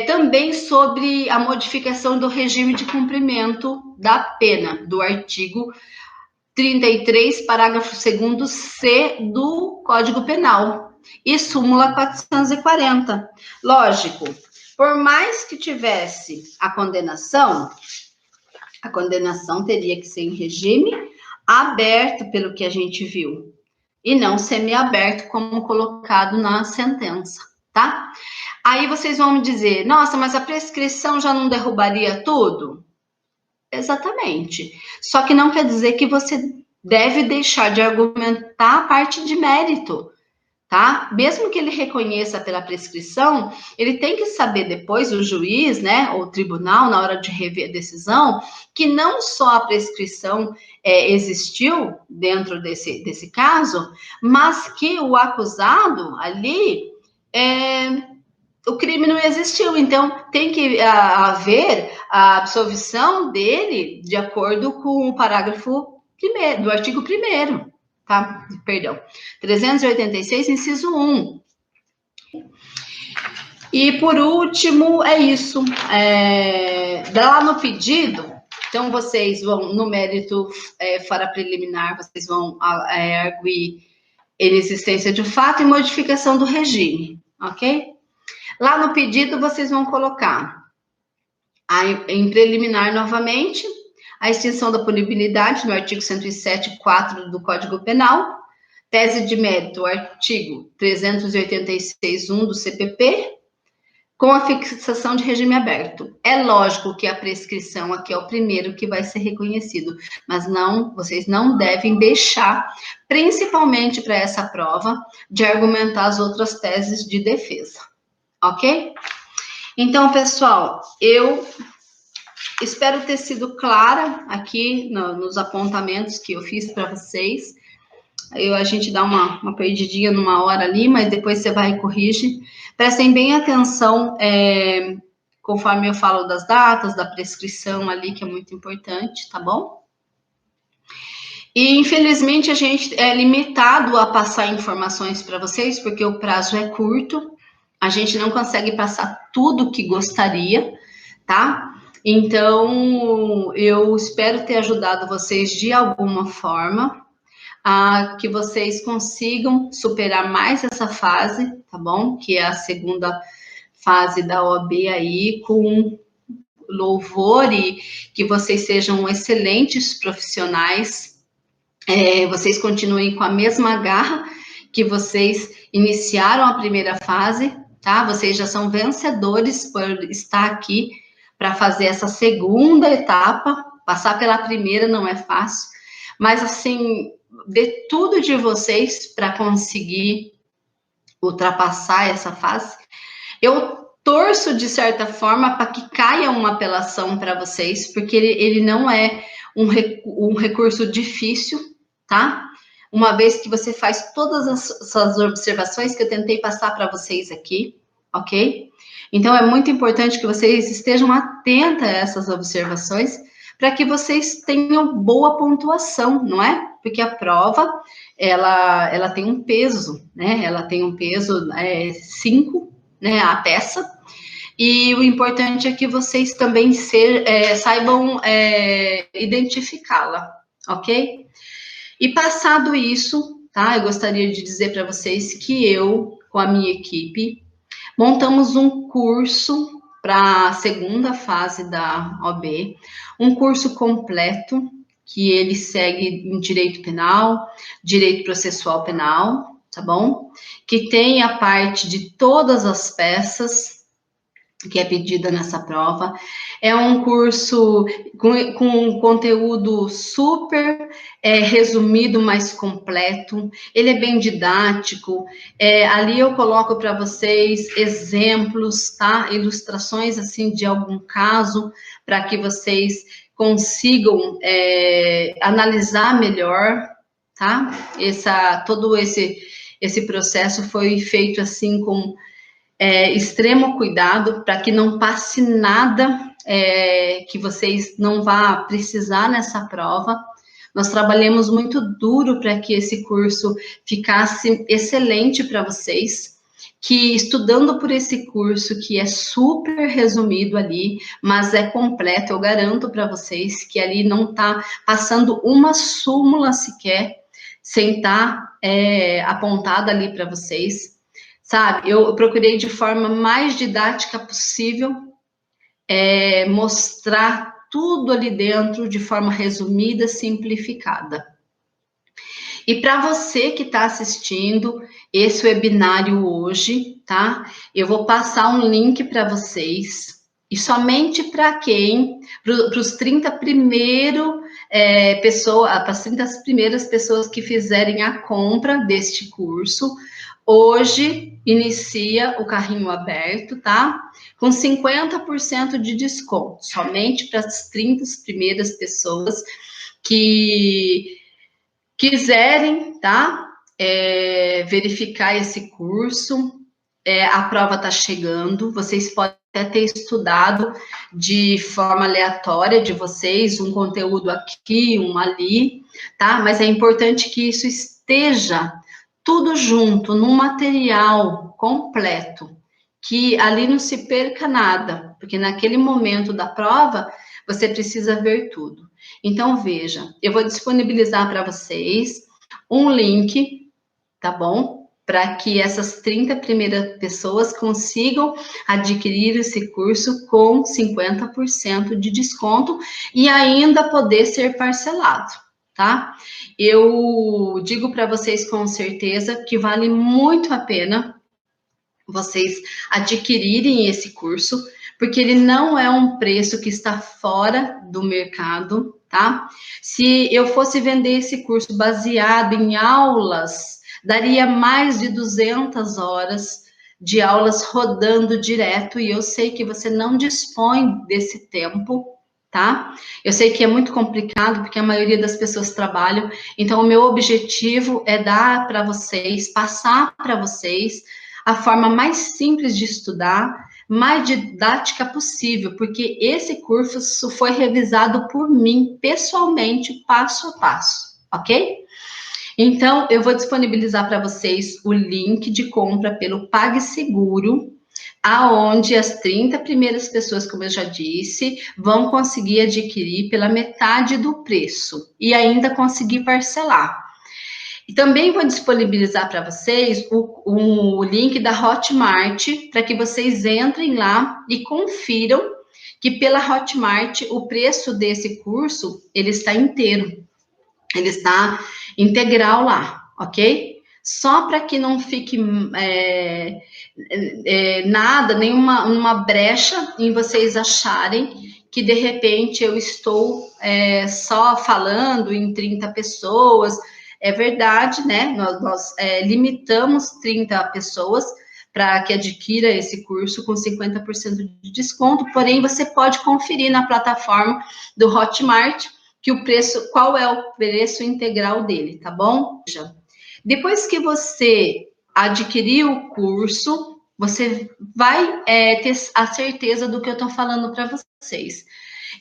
Também sobre a modificação do regime de cumprimento da pena, do artigo 33, parágrafo 2º C do Código Penal e súmula 440. Lógico, por mais que tivesse a condenação teria que ser em regime aberto, pelo que a gente viu, e não semiaberto, como colocado na sentença, tá? Aí vocês vão me dizer, nossa, mas a prescrição já não derrubaria tudo? Exatamente. Só que não quer dizer que você deve deixar de argumentar a parte de mérito, tá? Mesmo que ele reconheça pela prescrição, ele tem que saber depois, o juiz, né, ou o tribunal, na hora de rever a decisão, que não só a prescrição existiu dentro desse caso, mas que o acusado ali, o crime não existiu. Então, tem que haver a absolvição dele de acordo com o parágrafo 1º, do artigo 1º. Tá? Perdão, 386, inciso 1. E, por último, é isso. Lá no pedido, então, vocês vão, no mérito fora preliminar, vocês vão arguir inexistência de fato e modificação do regime, ok? Lá no pedido, vocês vão colocar, em preliminar, novamente, a extinção da punibilidade no artigo 107.4 do Código Penal, tese de mérito, artigo 386.1 do CPP, com a fixação de regime aberto. É lógico que a prescrição aqui é o primeiro que vai ser reconhecido, mas não, vocês não devem deixar, principalmente para essa prova, de argumentar as outras teses de defesa, ok? Então, pessoal, eu espero ter sido clara aqui nos apontamentos que eu fiz para vocês. A gente dá uma perdidinha numa hora ali, mas depois você vai e corrige. Prestem bem atenção, conforme eu falo das datas, da prescrição ali, que é muito importante, tá bom? E, infelizmente, a gente é limitado a passar informações para vocês, porque o prazo é curto, a gente não consegue passar tudo que gostaria, tá? Então, eu espero ter ajudado vocês de alguma forma, que vocês consigam superar mais essa fase, tá bom? Que é a segunda fase da OAB aí, com louvor, e que vocês sejam excelentes profissionais, vocês continuem com a mesma garra que vocês iniciaram a primeira fase, tá? Vocês já são vencedores por estar aqui para fazer essa segunda etapa. Passar pela primeira não é fácil, mas assim, dê tudo de vocês para conseguir ultrapassar essa fase. Eu torço, de certa forma, para que caia uma apelação para vocês, porque ele não é um recurso difícil, tá? Uma vez que você faz todas essas observações que eu tentei passar para vocês aqui, ok? Então, é muito importante que vocês estejam atentos a essas observações, para que vocês tenham boa pontuação, não é? Porque a prova, ela tem um peso, né? Ela tem um peso 5, né? A peça. E o importante é que vocês também saibam identificá-la, ok? E passado isso, tá? Eu gostaria de dizer para vocês que eu, com a minha equipe, montamos um curso para a segunda fase da OAB, um curso completo, que ele segue em direito penal, direito processual penal, tá bom? Que tem a parte de todas as peças que é pedida nessa prova. É um curso com conteúdo super resumido, mais completo. Ele é bem didático. Ali eu coloco para vocês exemplos, tá? Ilustrações assim de algum caso para que vocês consigam analisar melhor, tá? Todo esse processo foi feito assim com extremo cuidado para que não passe nada que vocês não vá precisar nessa prova. Nós trabalhamos muito duro para que esse curso ficasse excelente para vocês, que estudando por esse curso, que é super resumido ali, mas é completo, eu garanto para vocês que ali não está passando uma súmula sequer, sem estar apontada ali para vocês. Sabe, eu procurei de forma mais didática possível mostrar tudo ali dentro de forma resumida, simplificada. E para você que está assistindo esse webinário hoje, tá? Eu vou passar um link para vocês, e somente para quem, para os 30 primeiros para as 30 primeiras pessoas que fizerem a compra deste curso. Hoje inicia o carrinho aberto, tá? Com 50% de desconto, somente para as 30 primeiras pessoas que quiserem, tá? Verificar esse curso. A prova está chegando, vocês podem até ter estudado de forma aleatória de vocês, um conteúdo aqui, um ali, tá? Mas é importante que isso esteja tudo junto, num material completo, que ali não se perca nada, porque naquele momento da prova, você precisa ver tudo. Então, veja, eu vou disponibilizar para vocês um link, tá bom? Para que essas 30 primeiras pessoas consigam adquirir esse curso com 50% de desconto e ainda poder ser parcelado, tá? Eu digo para vocês com certeza que vale muito a pena vocês adquirirem esse curso, porque ele não é um preço que está fora do mercado, tá? Se eu fosse vender esse curso baseado em aulas, daria mais de 200 horas de aulas rodando direto, e eu sei que você não dispõe desse tempo, tá? Eu sei que é muito complicado, porque a maioria das pessoas trabalham, então o meu objetivo é dar para vocês, passar para vocês a forma mais simples de estudar, mais didática possível, porque esse curso foi revisado por mim, pessoalmente, passo a passo, ok? Então, eu vou disponibilizar para vocês o link de compra pelo PagSeguro, aonde as 30 primeiras pessoas, como eu já disse, vão conseguir adquirir pela metade do preço e ainda conseguir parcelar. E também vou disponibilizar para vocês o link da Hotmart, para que vocês entrem lá e confiram que pela Hotmart o preço desse curso, ele está inteiro, ele está integral lá, ok? Só para que não fique nada, nenhuma brecha em vocês acharem que de repente eu estou só falando em 30 pessoas. É verdade, né? Nós limitamos 30 pessoas para que adquira esse curso com 50% de desconto, porém você pode conferir na plataforma do Hotmart que o preço, qual é o preço integral dele, tá bom? Depois que você adquirir o curso, você vai ter a certeza do que eu estou falando para vocês.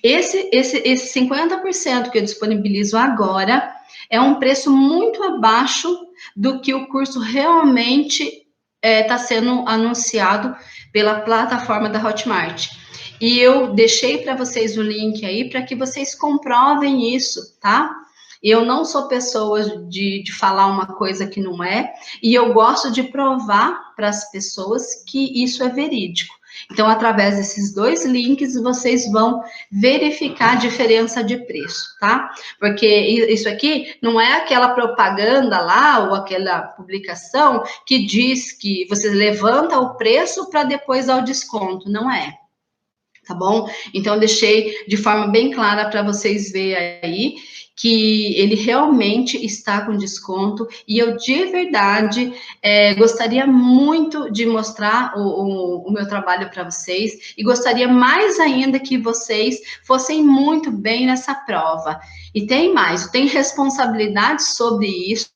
Esse 50% que eu disponibilizo agora é um preço muito abaixo do que o curso realmente está sendo anunciado pela plataforma da Hotmart. E eu deixei para vocês o link aí para que vocês comprovem isso, tá? Eu não sou pessoa de falar uma coisa que não é, e eu gosto de provar para as pessoas que isso é verídico. Então, através desses 2 links, vocês vão verificar a diferença de preço, tá? Porque isso aqui não é aquela propaganda lá ou aquela publicação que diz que você levanta o preço para depois dar o desconto. Não é. Tá bom? Então, eu deixei de forma bem clara para vocês verem aí que ele realmente está com desconto e eu, de verdade, gostaria muito de mostrar o meu trabalho para vocês e gostaria mais ainda que vocês fossem muito bem nessa prova. E tem mais, tem responsabilidade sobre isso,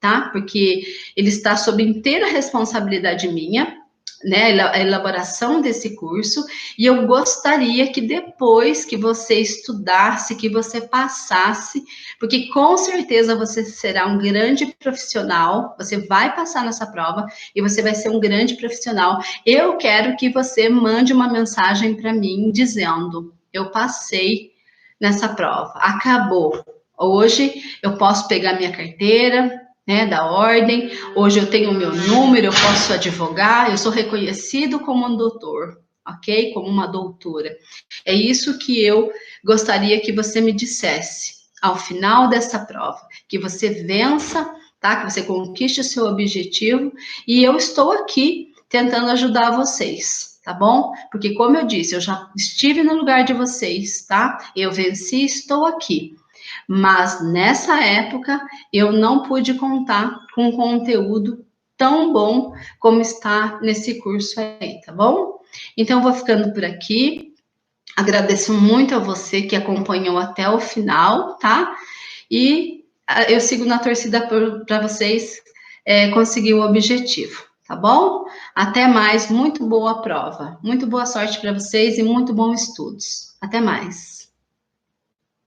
tá? Porque ele está sob inteira responsabilidade minha, né, a elaboração desse curso, e eu gostaria que depois que você estudasse, que você passasse, porque com certeza você será um grande profissional, você vai passar nessa prova e você vai ser um grande profissional. Eu quero que você mande uma mensagem para mim dizendo: eu passei nessa prova, acabou. Hoje eu posso pegar minha carteira, né, da ordem, hoje eu tenho o meu número, eu posso advogar, eu sou reconhecido como um doutor, ok? Como uma doutora. É isso que eu gostaria que você me dissesse ao final dessa prova, que você vença, tá? Que você conquiste o seu objetivo, e eu estou aqui tentando ajudar vocês, tá bom? Porque, como eu disse, eu já estive no lugar de vocês, tá? Eu venci, estou aqui. Mas nessa época eu não pude contar com um conteúdo tão bom como está nesse curso aí, tá bom? Então eu vou ficando por aqui. Agradeço muito a você que acompanhou até o final, tá? E eu sigo na torcida para vocês conseguir o objetivo, tá bom? Até mais, muito boa prova, muito boa sorte para vocês e muito bons estudos. Até mais.